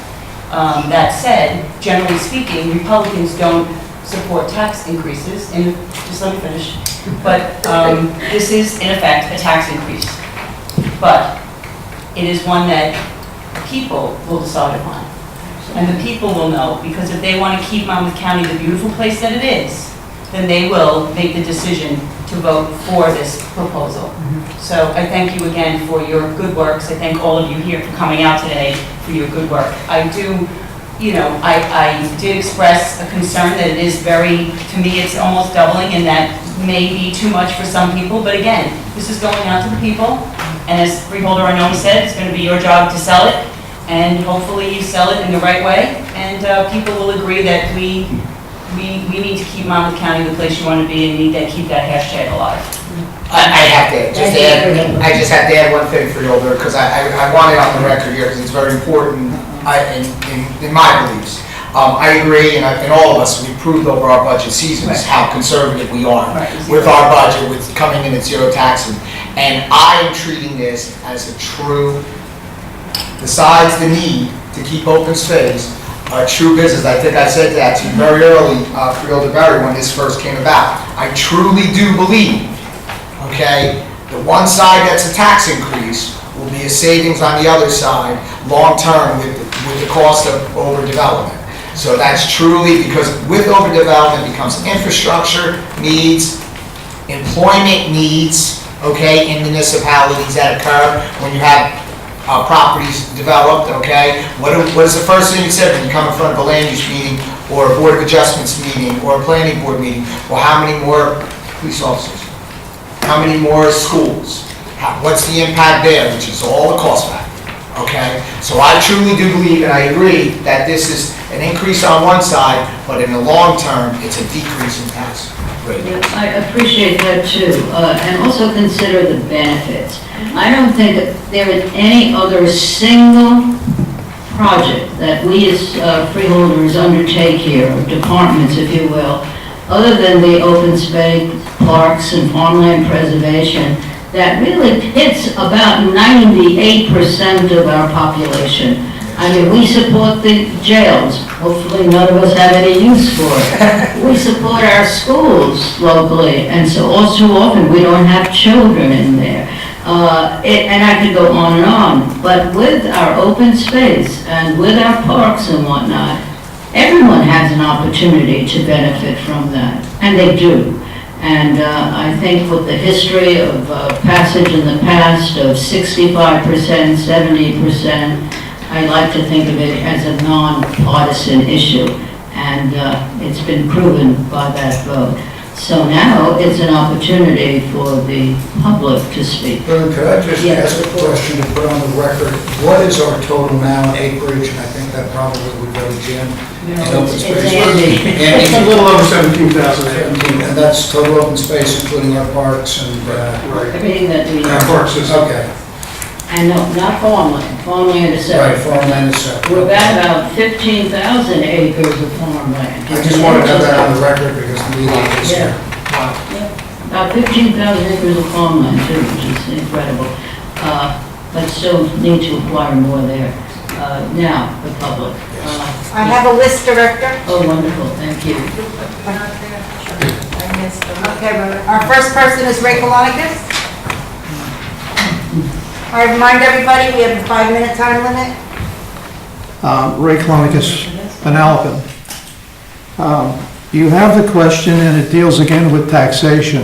That said, generally speaking, Republicans don't support tax increases, and just let me finish, but this is in effect a tax increase. But it is one that people will decide upon. And the people will know, because if they want to keep Monmouth County the beautiful place that it is, then they will make the decision to vote for this proposal. So I thank you again for your good works. I thank all of you here for coming out today for your good work. I do, you know, I did express a concern that it is very, to me, it's almost doubling, and that may be too much for some people. But again, this is going out to the people. And as Freeholder Arnone said, it's going to be your job to sell it. And hopefully you sell it in the right way, and people will agree that we need to keep Monmouth County the place you want to be, and need to keep that hashtag alive. I have to just have to add one thing for you, because I want it on the record here, because it's very important in my beliefs. I agree, and all of us, we proved over our budget seasons how conservative we are with our budget, with coming in at zero taxes. And I am treating this as a true, besides the need to keep open space, a true business. I think I said that to you very early, Freeholder Barry, when this first came about. I truly do believe, okay, the one side that's a tax increase will be a savings on the other side, long-term, with the cost of overdevelopment. So that's truly, because with overdevelopment becomes infrastructure needs, employment needs, okay, in municipalities that occur when you have properties developed, okay? What is the first thing you said when you come in front of a land use meeting, or a Board of Adjustments meeting, or a planning board meeting? Well, how many more police officers? How many more schools? What's the impact there, which is all the cost factor, okay? So I truly do believe, and I agree, that this is an increase on one side, but in the long term, it's a decrease in tax rate. I appreciate that too, and also consider the benefits. I don't think that there is any other single project that we as freeholders undertake here, or departments, if you will, other than the open space, parks, and farmland preservation, that really hits about 98% of our population. I mean, we support the jails. Hopefully none of us have any use for it. We support our schools locally, and so all too often we don't have children in there. And I could go on and on. But with our open space and with our parks and whatnot, everyone has an opportunity to benefit from that, and they do. And I think with the history of passage in the past of 65%, 70%, I like to think of it as a non-partisan issue, and it's been proven by that vote. So now it's an opportunity for the public to speak. Could I just Yes. ask a question to put on the record? What is our total now in acreage? And I think that probably would go to Jim. No, And open it's space. Andy. Andy, It's a little over 17,000. 17, and that's total open space, including our parks and, Everything that we, Our park system. okay, and no, not farmland. Farmland is right, separate. farmland is separate. We're about 15,000 acres of farmland. I just want to have that on the record because the media is here. About 15,000 acres of farmland too, which is incredible. But still need to acquire more there. Now, the public. I have a list, Director. Oh, wonderful, thank you. Okay, our first person is Ray Kolonikis. I remind everybody, we have a 5-minute time limit. Ray Clonicus, Manalapan. You have the question, and it deals again with taxation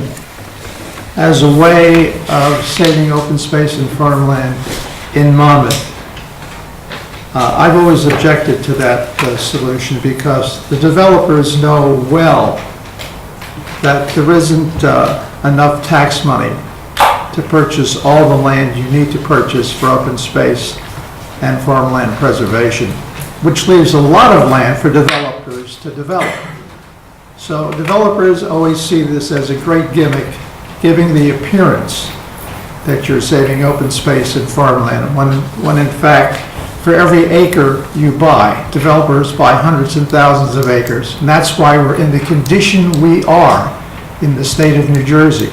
as a way of saving open space and farmland in Monmouth. I've always objected to that solution because the developers know well that there isn't enough tax money to purchase all the land you need to purchase for open space and farmland preservation, which leaves a lot of land for developers to develop. So developers always see this as a great gimmick, giving the appearance that you're saving open space and farmland, when in fact, for every acre you buy, developers buy hundreds and thousands of acres. And that's why we're in the condition we are in the state of New Jersey.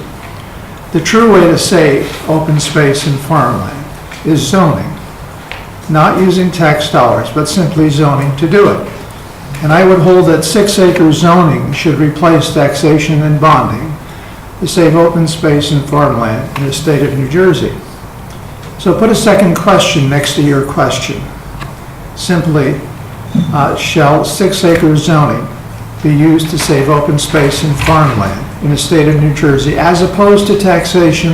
The true way to save open space and farmland is zoning. Not using tax dollars, but simply zoning to do it. And I would hold that 6-acre zoning should replace taxation and bonding to save open space and farmland in the state of New Jersey. So put a second question next to your question. Simply, shall 6-acre zoning be used to save open space and farmland in the state of New Jersey as opposed to taxation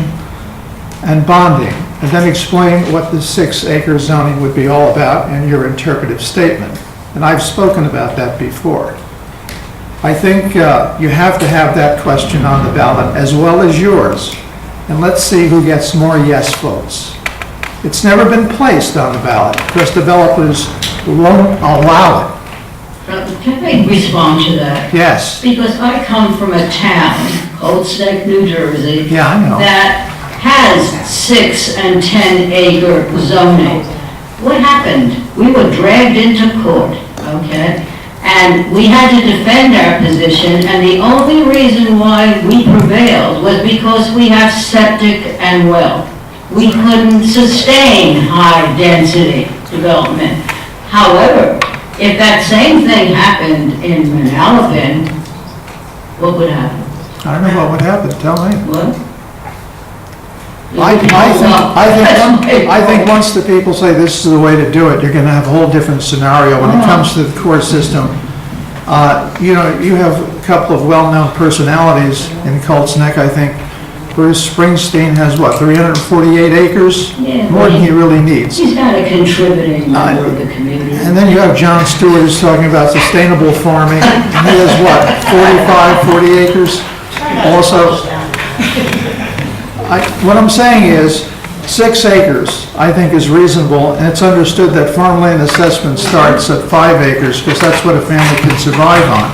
and bonding? And then explain what the 6-acre zoning would be all about in your interpretive statement. And I've spoken about that before. I think you have to have that question on the ballot as well as yours. And let's see who gets more yes votes. It's never been placed on the ballot because developers won't allow it. Can I respond to that? Yes. Because I come from a town, Old Snake, New Jersey. Yeah, I know. That has 6 and 10-acre zoning. What happened? We were dragged into court, okay? And we had to defend our position, and the only reason why we prevailed was because we have septic and well. We couldn't sustain high-density development. However, if that same thing happened in Manalapan, what would happen? I don't know what would happen, tell me. What? I think once the people say this is the way to do it, you're going to have a whole different scenario when it comes to the court system. You know, you have a couple of well-known personalities in Colts Neck, I think. Bruce Springsteen has what, 348 acres? Yeah, More than he really needs. He's not a contributing member of the community. And then you have John Stewart who's talking about sustainable farming. And he has what, 40 acres? Also, what I'm saying is 6 acres, I think, is reasonable, and it's understood that farmland assessment starts at 5 acres because that's what a family can survive on.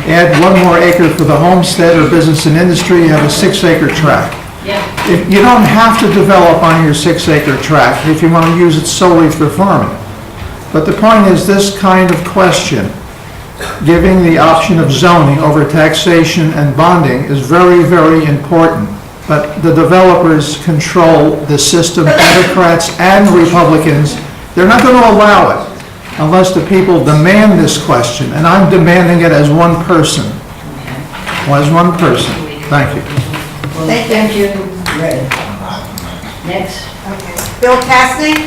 Add 1 more acre for the homestead or business and industry, you have a 6-acre tract. You don't have to develop on your 6-acre tract if you want to use it solely for farming. But the point is, this kind of question, giving the option of zoning over taxation and bonding, is very, very important. But the developers control the system, Democrats and Republicans. They're not going to allow it unless the people demand this question, and I'm demanding it as one person. Well, as one person. Thank you. Thank you. Ray. Next. Bill Castney?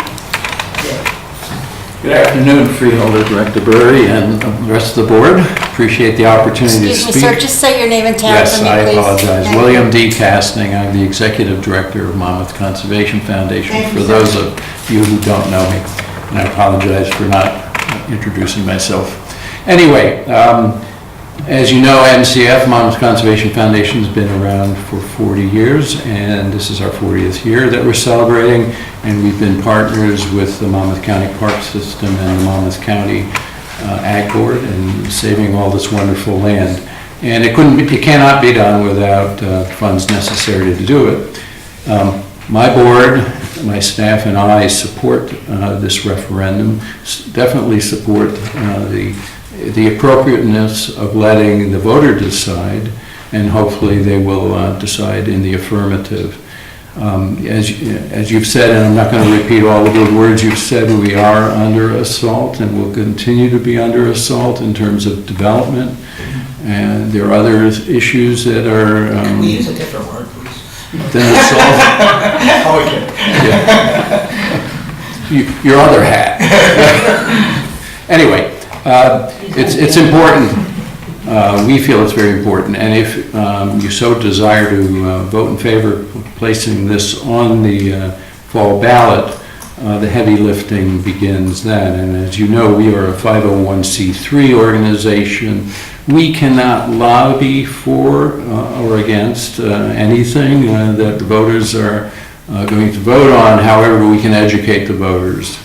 Good afternoon, Freeholder Director Burry and the rest of the board. Appreciate the opportunity to speak. Excuse me, sir, just say your name and town for me, please. Yes, I apologize. Thank William you. D. Castning. I'm the Executive Director of Monmouth Conservation Foundation, Thank for you, those sir. of you who don't know me. and I apologize for not introducing myself. Anyway, as you know, MCF, Monmouth Conservation Foundation, has been around for 40 years, and this is our 40th year that we're celebrating, and we've been partners with the Monmouth County Park System and the Monmouth County Ag Board in saving all this wonderful land. And it cannot be done without funds necessary to do it. My board, my staff, and I support this referendum, definitely support the appropriateness of letting the voter decide, and hopefully they will decide in the affirmative. As you've said, and I'm not going to repeat all the good words you've said, we are under assault and will continue to be under assault in terms of development. And there are other issues that are... Can we use a different word, please? Than assault? Oh, okay. Yeah. Your other hat. Anyway, it's important. We feel it's very important. And if you so desire to vote in favor of placing this on the fall ballot, the heavy lifting begins then. And as you know, we are a 501c3 organization. We cannot lobby for or against anything that the voters are going to vote on. However, we can educate the voters,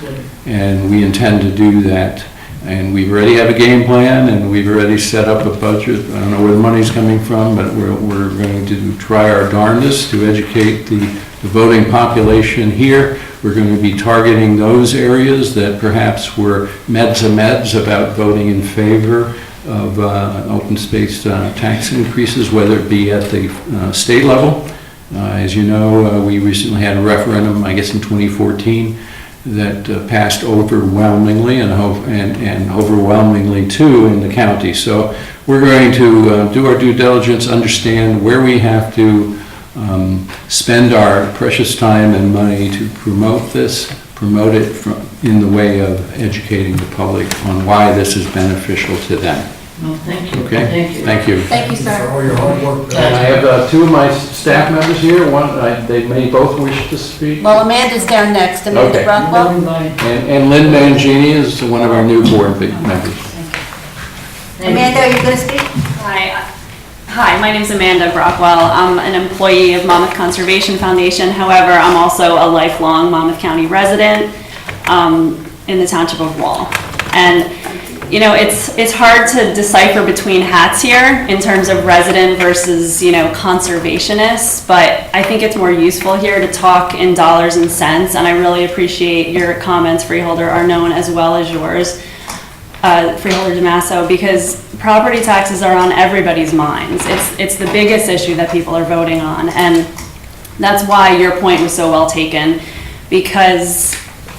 and we intend to do that. And we already have a game plan, and we've already set up a budget. I don't know where the money's coming from, but we're going to try our darndest to educate the voting population here. We're going to be targeting those areas that perhaps were meds about voting in favor of open space tax increases, whether it be at the state level. As you know, we recently had a referendum, I guess in 2014, that passed overwhelmingly and overwhelmingly too in the county. So we're going to do our due diligence, understand where we have to spend our precious time and money to promote this, promote it in the way of educating the public on why this is beneficial to them. Well, thank you. Okay? Thank you. Thank you. Thank you, sir. For all your hard work. And I have two of my staff members here. They may both wish to speak. Well, Amanda's down next. Amanda Okay. Brockwell. And Lynn Mangini is one of our new board members. Amanda, are you going to speak? Hi, my name is Amanda Brockwell. I'm an employee of Monmouth Conservation Foundation. However, I'm also a lifelong Monmouth County resident in the township of Wall. And you know, it's hard to decipher between hats here in terms of resident versus, you know, conservationist, but I think it's more useful here to talk in dollars and cents, and I really appreciate your comments, Freeholder Arnone, as well as yours, Freeholder DeMasso, because property taxes are on everybody's minds. It's the biggest issue that people are voting on, and that's why your point was so well taken, because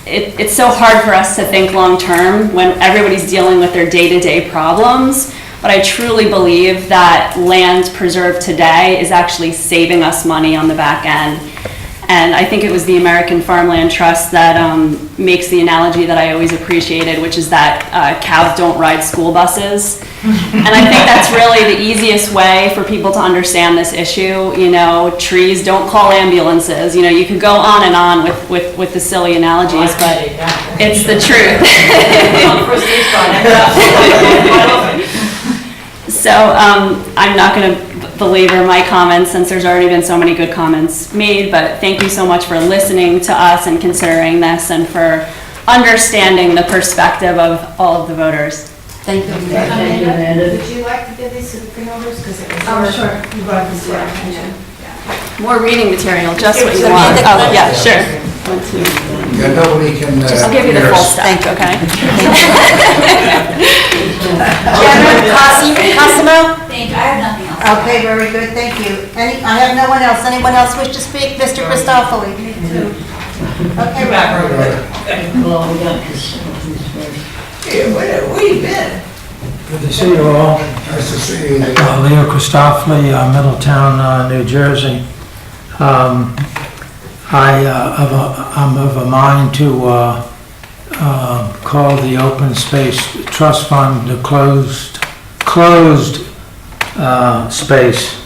it's so hard for us to think long-term when everybody's dealing with their day-to-day problems, but I truly believe that land preserved today is actually saving us money on the back end. And I think it was the American Farmland Trust that makes the analogy that I always appreciated, which is that cows don't ride school buses. And I think that's really the easiest way for people to understand this issue. You know, trees don't call ambulances. You know, you could go on and on with the silly analogies, but it's the truth. So I'm not going to belabor my comments since there's already been so many good comments made, but thank you so much for listening to us and considering this and for understanding the perspective of all of the voters. Thank you. Thank you, Amanda. Would you like to give these to the freeholders? Because it was Oh, yours. sure. You brought this to our attention. More reading material, just what you Amanda, want. go Oh, ahead. yeah, sure. Yeah, nobody can... I'll give you the full stack, okay? Cosimo? Thank you. I have nothing else. Okay, very good, thank you. I have no one else. Anyone else wish to speak? Mr. Christopherly? Okay, Robert. Well, we got this. Hey, where you been? Good to see you all. Nice to see you. Leo Christoffoli, Middletown, New Jersey. I'm of a mind to call the Open Space Trust Fund the closed space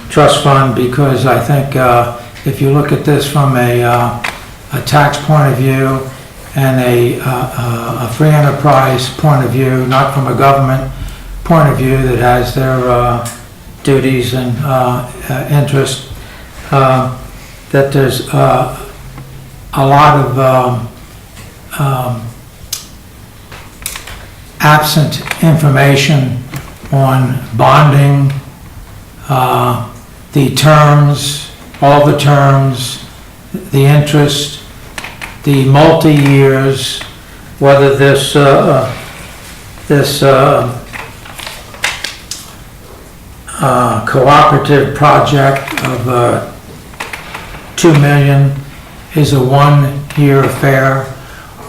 trust fund, because I think if you look at this from a tax point of view and a free enterprise point of view, not from a government point of view that has their duties and interests, that there's a lot of absent information on bonding, the terms, all the terms, the interest, the multi-years, whether this cooperative project of $2 million is a one-year affair,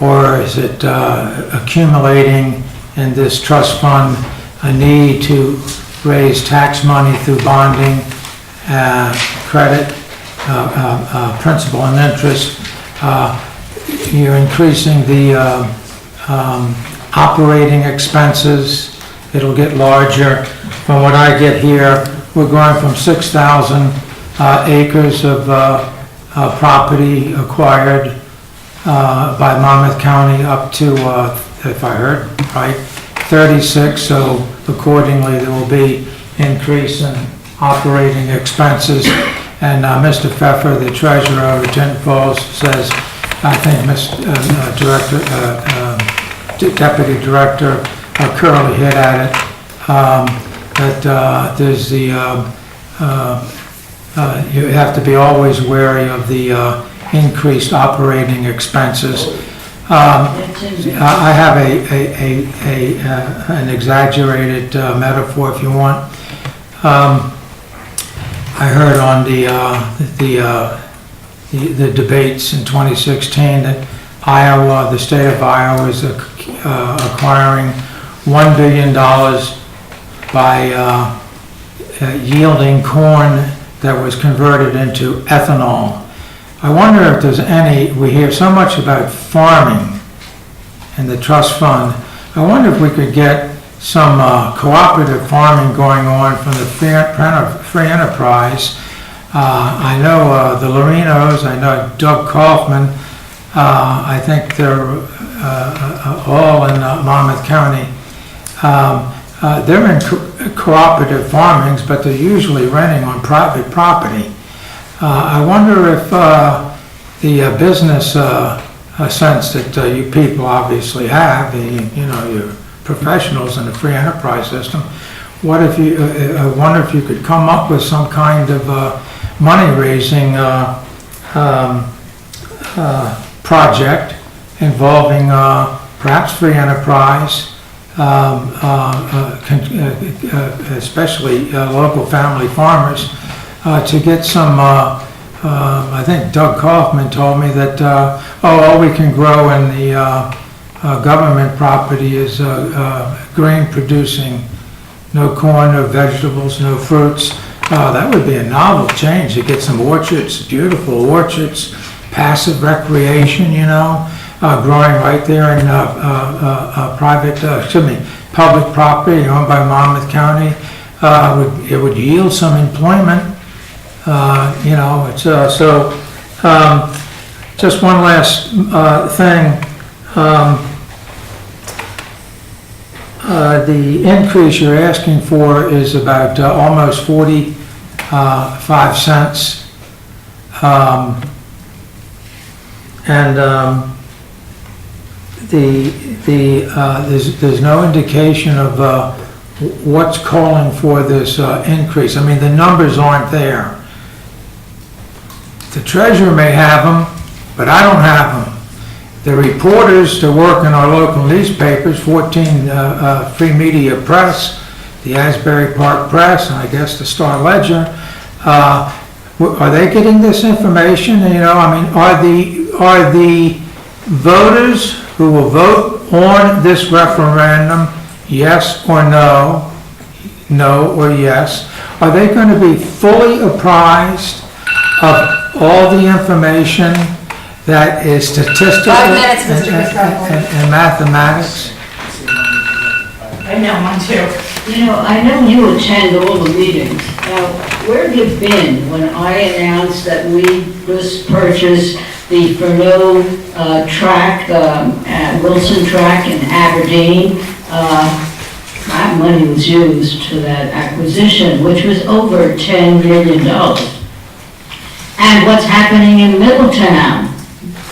or is it accumulating in this trust fund a need to raise tax money through bonding, credit, principal and interest. You're increasing the operating expenses. It'll get larger. From what I get here, we're going from 6,000 acres of property acquired by Monmouth County up to, if I heard right, 36. So accordingly, there will be increase in operating expenses. And Mr. Pfeffer, the treasurer of Tinton Falls, says, I think Deputy Director Curley hit at it, that there's the, you have to be always wary of the increased operating expenses. I have an exaggerated metaphor, if you want. I heard on the debates in 2016 that Iowa, the state of Iowa, is acquiring $1 billion by yielding corn that was converted into ethanol. I wonder if there's any, we hear so much about farming in the trust fund. I wonder if we could get some cooperative farming going on from the free enterprise. I know the Lorinos, I know Doug Kaufman, I think they're all in Monmouth County. They're in cooperative farmings, but they're usually renting on private property. I wonder if the business sense that you people obviously have, you know, you're professionals in the free enterprise system, what if you, I wonder if you could come up with some kind of money-raising project involving perhaps free enterprise, especially local family farmers, to get some, I think Doug Kaufman told me that, all we can grow in the government property is grain producing, no corn, no vegetables, no fruits. That would be a novel change to get some orchards, beautiful orchards, passive recreation, you know, growing right there in public property owned by Monmouth County. It would yield some employment. You know, it's so. Just one last thing. The increase you're asking for is about almost 45 cents. There's no indication of what's calling for this increase. I mean, the numbers aren't there. The treasurer may have them, but I don't have them. The reporters that work in our local newspapers, 14 Free Media Press, the Asbury Park Press, and I guess the Star Ledger, are they getting this information? You know, I mean, are the voters who will vote on this referendum, yes or no, no or yes, are they going to be fully apprised of all the information that is statistical 5 minutes, Mr. Christopher. and mathematics? I know, mine too. You know, I know you attend all the meetings. Now, where have you been when I announced that we just purchased the Furneaux track, Wilson track in Aberdeen. That money was used for that acquisition, which was over $10 million. And what's happening in Middletown,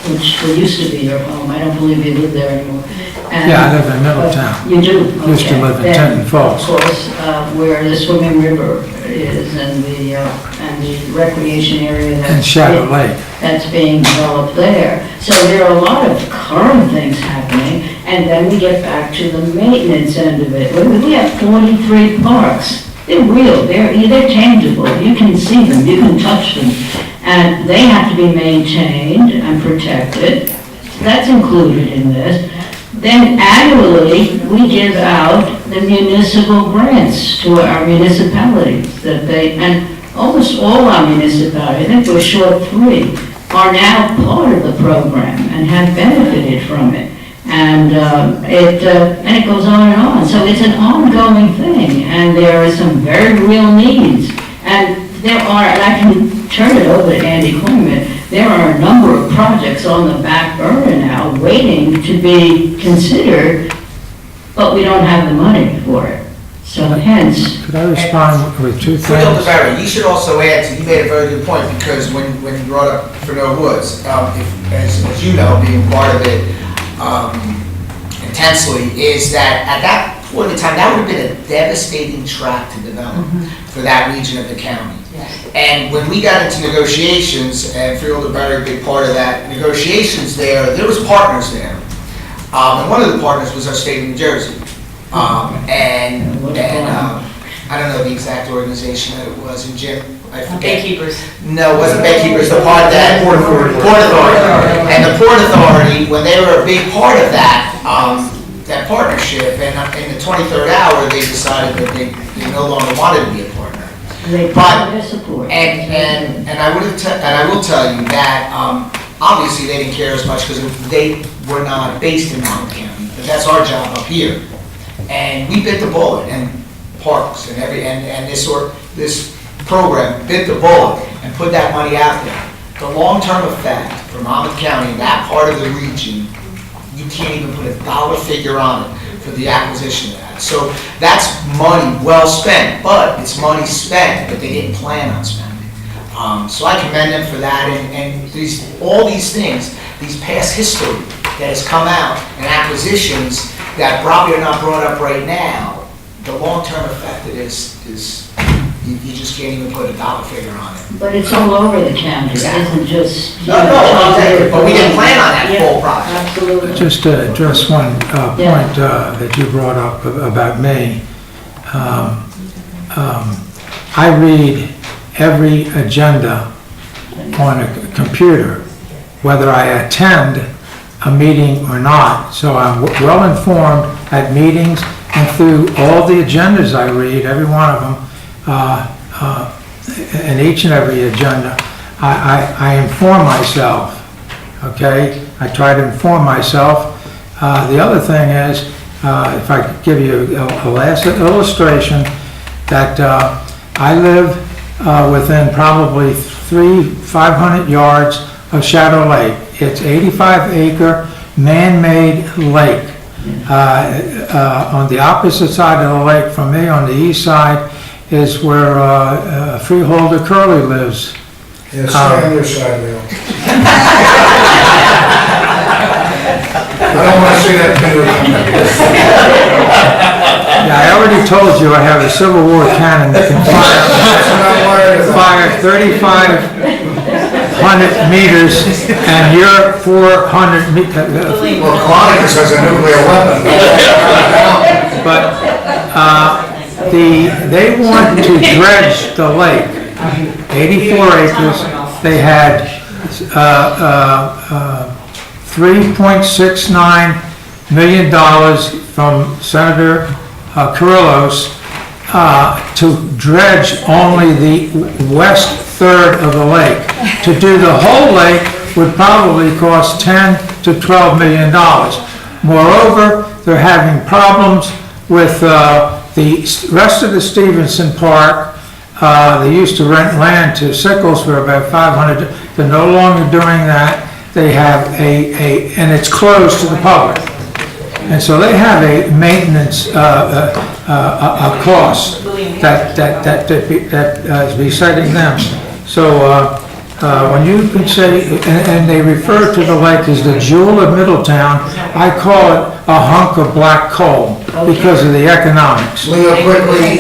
which used to be your home, I don't believe you live there anymore. And- Yeah, I live in Middletown. You do? Used to Okay. live in Then, Tenton Falls. Of course, where the swimming river is and the recreation area And that's Shadow being- Lake. that's being developed there. So there are a lot of current things happening, and then we get back to the maintenance end of it. We have 43 parks. They're real, they're tangible, you can see them, you can touch them, and they have to be maintained and protected. That's included in this. Then annually, we give out the municipal grants to our municipalities and almost all our municipalities, I think we're short 3, are now part of the program and have benefited from it. And it goes on and on. So it's an ongoing thing, and there are some very real needs. And there are, and I can turn it over to Andy Coleman, there are a number of projects on the back burner now waiting to be considered, but we don't have the money for it. So hence. Could I respond with 2 Freeholder things? Barry, you should also add to, you made a very good point, because when you brought up Furneaux Woods, as you know, being part of it intensely, is that at that point in time, that would have been a devastating track to develop for that region of the county. And when we got into negotiations, and Freeholder Barry, a big part of that negotiations there was partners there. And one of the partners was our state of New Jersey. I don't know the exact organization that it was, and Jim, I forget. Baykeepers. No, it wasn't Baykeepers, the part that. Port Authority. Port Authority. And the Port Authority, when they were a big part of that, that partnership, and in the 23rd hour, they decided that they no longer wanted to be a partner. They But, their support. and I will tell you that, obviously, they didn't care as much because they were not based in Monmouth County, but that's our job up here. And we bit the bullet, and parks and this program bit the bullet and put that money out there. The long-term effect for Monmouth County, that part of the region, you can't even put a dollar figure on it for the acquisition of that. So that's money well spent, but it's money spent, but they didn't plan on spending. So I commend them for that, and all these things, these past history that has come out, and acquisitions that probably are not brought up right now, the long-term effect of this is, you just can't even put a dollar figure on it. But it's all over the county, it isn't just. No, exactly, but we didn't plan on that full project. Absolutely. Just to address one point that you brought up about me. I read every agenda on a computer, whether I attend a meeting or not. So I'm well informed at meetings and through all the agendas I read, every one of them, in each and every agenda, I inform myself, okay? I try to inform myself. The other thing is, if I could give you a last illustration, that I live within probably 500 yards of Shadow Lake. It's 85-acre man-made lake. On the opposite side of the lake from me, on the east side, is where Freeholder Curley lives. Yes, stay on your side, Leo. I don't want to see that canoe come back. Yeah, I already told you I have a Civil War cannon that can fire 3,500 meters, and you're 400 meters. Well, Columbus has a nuclear weapon. But they want to dredge the lake, 84 acres. They had $3.69 million from Senator Carrillo's to dredge only the west third of the lake. To do the whole lake would probably cost $10 to $12 million. Moreover, they're having problems with the rest of the Stevenson Park. They used to rent land to Sickles for about $500. They're no longer doing that. they have and it's closed to the public. And so they have a maintenance, a cost that is besetting them. So when you can say, and they refer to the lake as the jewel of Middletown, I call it a hunk of black coal because of the economics. Leo, quickly,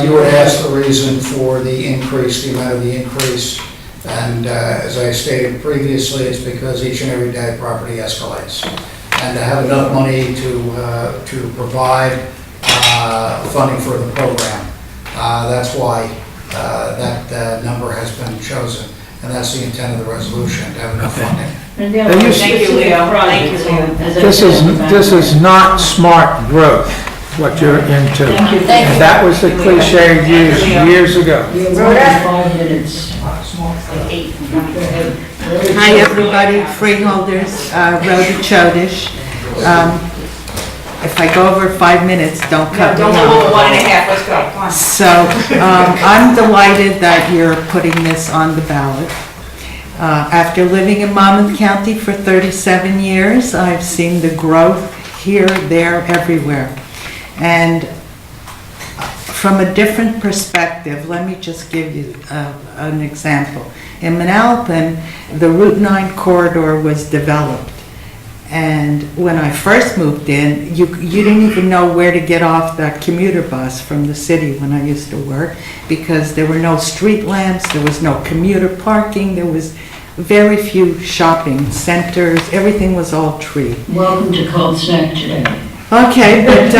you had asked the reason for the increase, the amount of the increase. And as I stated previously, it's because each and every day property escalates. And to have enough money to provide funding for the program. That's why that number has been chosen. And that's the intent of the resolution, to have enough funding. Thank you, Leo. Thank you, Leo. This is not smart growth, what you're into. And that was the cliche used years ago. Hi, everybody, Freeholders, Rhoda Chodish. If I go over 5 minutes, don't cut me Don't off. go over 1.5, let's go, come on. So, I'm delighted that you're putting this on the ballot. After living in Monmouth County for 37 years, I've seen the growth here, there, everywhere. And from a different perspective, let me just give you an example. In Manalapan, the Route 9 corridor was developed. And when I first moved in, you didn't even know where to get off that commuter bus from the city when I used to work, because there were no street lamps, there was no commuter parking, there was very few shopping centers, everything was all tree. Welcome to Cold Snack today. Okay, but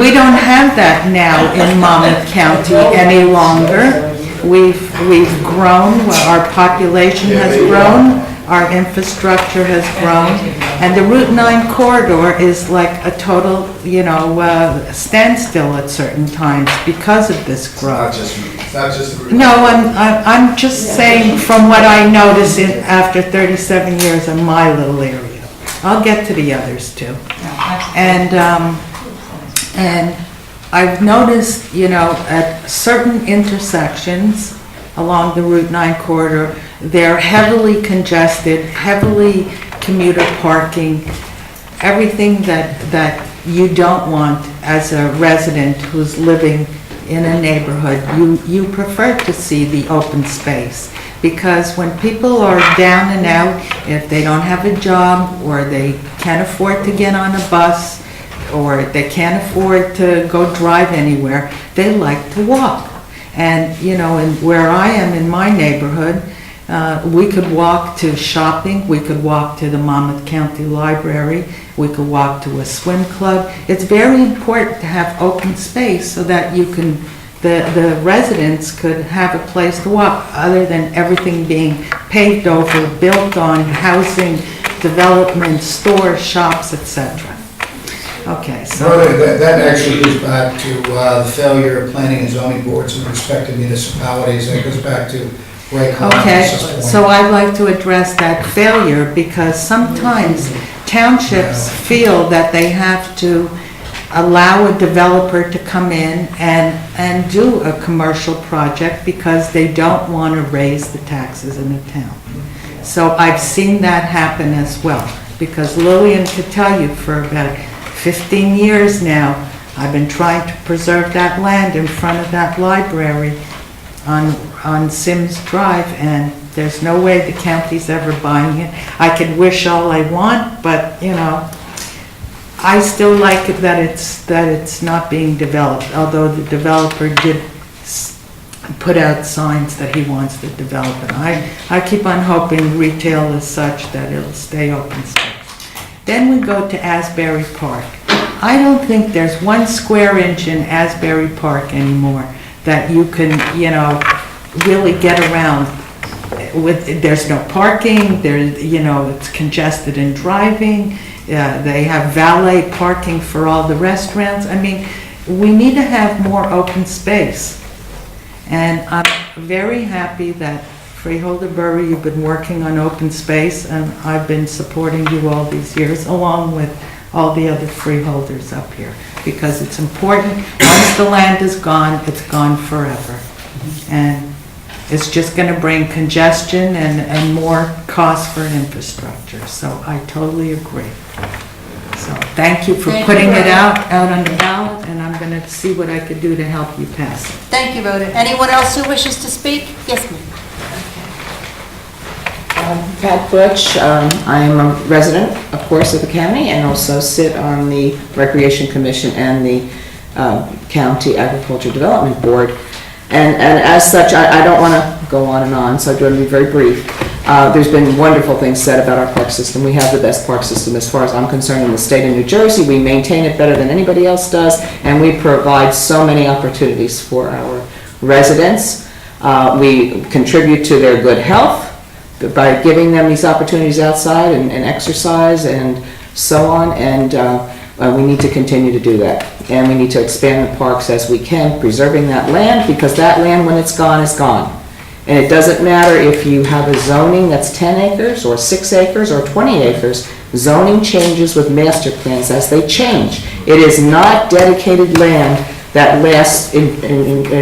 we don't have that now in Monmouth County any longer. We've grown, our population has grown, our infrastructure has grown, and the Route 9 corridor is like a total, standstill at certain times because of this growth. It's not just the. No, I'm just saying from what I notice after 37 years in my little area. I'll get to the others too. And I've noticed, at certain intersections along the Route 9 corridor, they're heavily congested, heavily commuter parking, everything that you don't want as a resident who's living in a neighborhood. You prefer to see the open space, because when people are down and out, if they don't have a job, or they can't afford to get on a bus, or they can't afford to go drive anywhere, they like to walk. And, and where I am in my neighborhood, we could walk to shopping, we could walk to the Monmouth County Library, we could walk to a swim club. It's very important to have open space so that the residents could have a place to walk, other than everything being paved over, built on, housing, development, stores, shops, etc. Okay, so. That actually goes back to the failure of planning and zoning boards in respect to municipalities. That goes back to Ray Okay, Collins' point. so I'd like to address that failure, because sometimes townships feel that they have to allow a developer to come in and do a commercial project because they don't want to raise the taxes in the town. So I've seen that happen as well, because Lillian could tell you for about 15 years now, I've been trying to preserve that land in front of that library on Sims Drive, and there's no way the county's ever buying it. I can wish all I want, but, I still like it that it's not being developed, although the developer did put out signs that he wants to develop it. I keep on hoping retail is such that it'll stay open space. Then we go to Asbury Park. I don't think there's 1 square inch in Asbury Park anymore that you can, really get around with. There's no parking, it's congested in driving. They have valet parking for all the restaurants. I mean, we need to have more open space. And I'm very happy that Freeholder Bury, you've been working on open space, and I've been supporting you all these years, along with all the other freeholders up here, because it's important. Once the land is gone, it's gone forever. And it's just going to bring congestion and more cost for infrastructure. So I totally agree. So thank you for Thank putting you, it Rhoda. out on the ballot, and I'm going to see what I could do to help you pass it. Thank you, Rhoda. Anyone else who wishes to speak? Yes, ma'am. Pat Butch, I am a resident, of course, of the county, and also sit on the Recreation Commission and the County Agriculture Development Board. And as such, I don't want to go on and on, so I'm going to be very brief. There's been wonderful things said about our park system. We have the best park system as far as I'm concerned in the state of New Jersey. We maintain it better than anybody else does, and we provide so many opportunities for our residents. We contribute to their good health by giving them these opportunities outside and exercise and so on, and we need to continue to do that. And we need to expand the parks as we can, preserving that land, because that land, when it's gone, is gone. And it doesn't matter if you have a zoning that's 10 acres or 6 acres or 20 acres, zoning changes with master plans as they change. It is not dedicated land that lasts in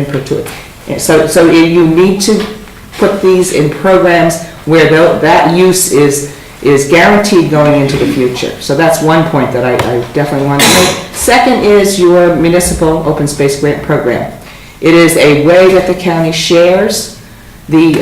perpetuity. So you need to put these in programs where that use is guaranteed going into the future. So that's one point that I definitely want to make. Second is your municipal open space grant program. It is a way that the county shares the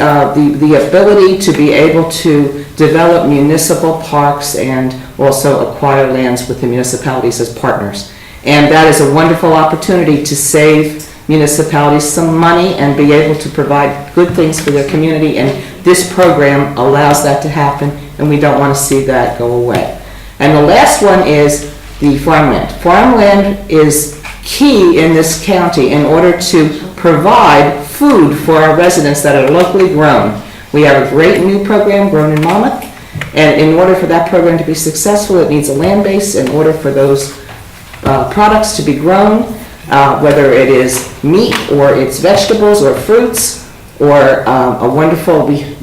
ability to be able to develop municipal parks and also acquire lands with the municipalities as partners. And that is a wonderful opportunity to save municipalities some money and be able to provide good things for their community. And this program allows that to happen, and we don't want to see that go away. And the last one is the farmland. Farmland is key in this county in order to provide food for our residents that are locally grown. We have a great new program, Grown in Monmouth, and in order for that program to be successful, it needs a land base in order for those products to be grown, whether it is meat or it's vegetables or fruits or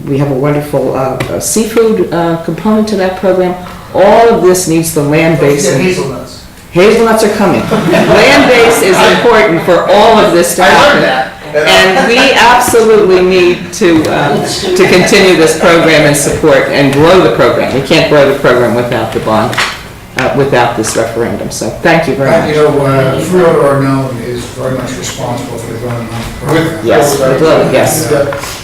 we have a wonderful seafood component to that program. All of this needs the land base. Hazelnuts. Hazelnuts are coming. Land base is important for all of this to happen. I learned that. And we absolutely need to continue this program and support and grow the program. We can't grow the program without the bond, without this referendum. So thank you very much. You know, Freeholder Arnone is very much responsible for the Grown in Monmouth program. Yes, yes,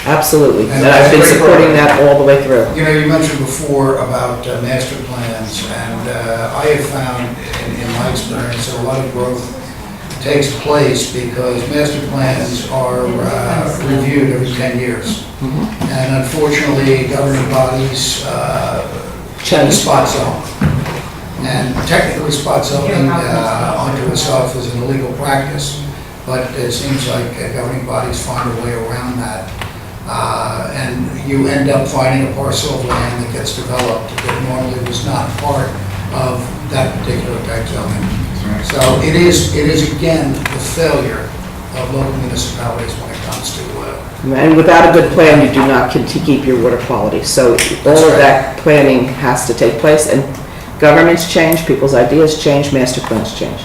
absolutely. And I've been supporting that all the way through. You know, you mentioned before about master plans, and I have found in my experience that a lot of growth takes place because master plans are reviewed every 10 years. And unfortunately, governing bodies change spot zone. And technically, spot zoning onto itself is an illegal practice, but it seems like governing bodies find a way around that. And you end up finding a parcel of land that gets developed that normally was not part of that particular type zoning. So it is again the failure of local municipalities when it comes to. And without a good plan, you do not keep your water quality. So all of that planning has to take place, and governments change, people's ideas change, master plans change.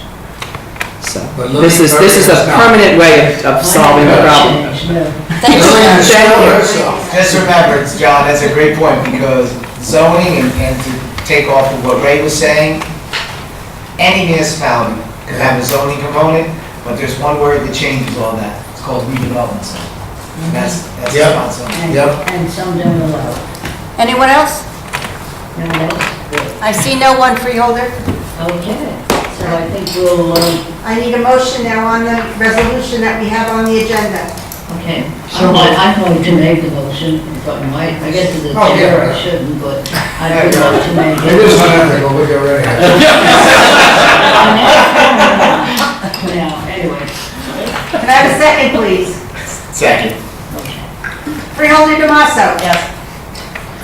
So this is a permanent way of solving the problem. Thank you. Just remember, John, that's a great point, because zoning, and to take off of what Ray was saying, any municipality could have a zoning component, but there's one word that changes all that. It's called redevelopment zone. And that's spot zoning. And some don't allow. Anyone else? No one else? I see no one, Freeholder. Okay, so I think we'll, I need a motion now on the resolution that we have on the agenda. okay. I'm going to make the motion, but I guess as a chair I shouldn't, but I'd love to make it. It is unethical, but you're ready. Now, anyway. Can I have a second, please? Second. Freeholder Damaso. Yes.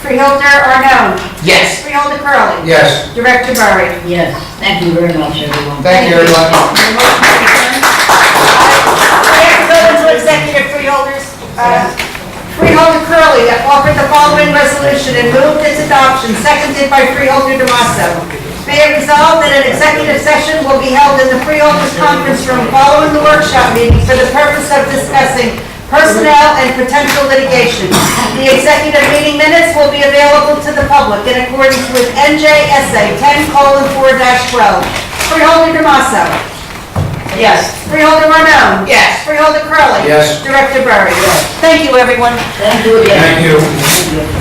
Freeholder Arnone. Yes. Freeholder Curley. Yes. Director Murray. Yes, thank you very much, everyone. Thank you, everyone. We have to go into executive, Freeholders. Freeholder Curley offered the following resolution and moved its adoption, seconded by Freeholder Damaso. Be it resolved that an executive session will be held in the Freeholders Conference Room following the workshop meeting for the purpose of discussing personnel, and potential litigation. The executive meeting minutes will be available to the public in accordance with NJSA 10:4-12. Freeholder Damaso. Yes. Freeholder Marnone. Yes. Freeholder Curley. Yes. Director Burry. Yes. Thank you, everyone. Thank you again. Thank you.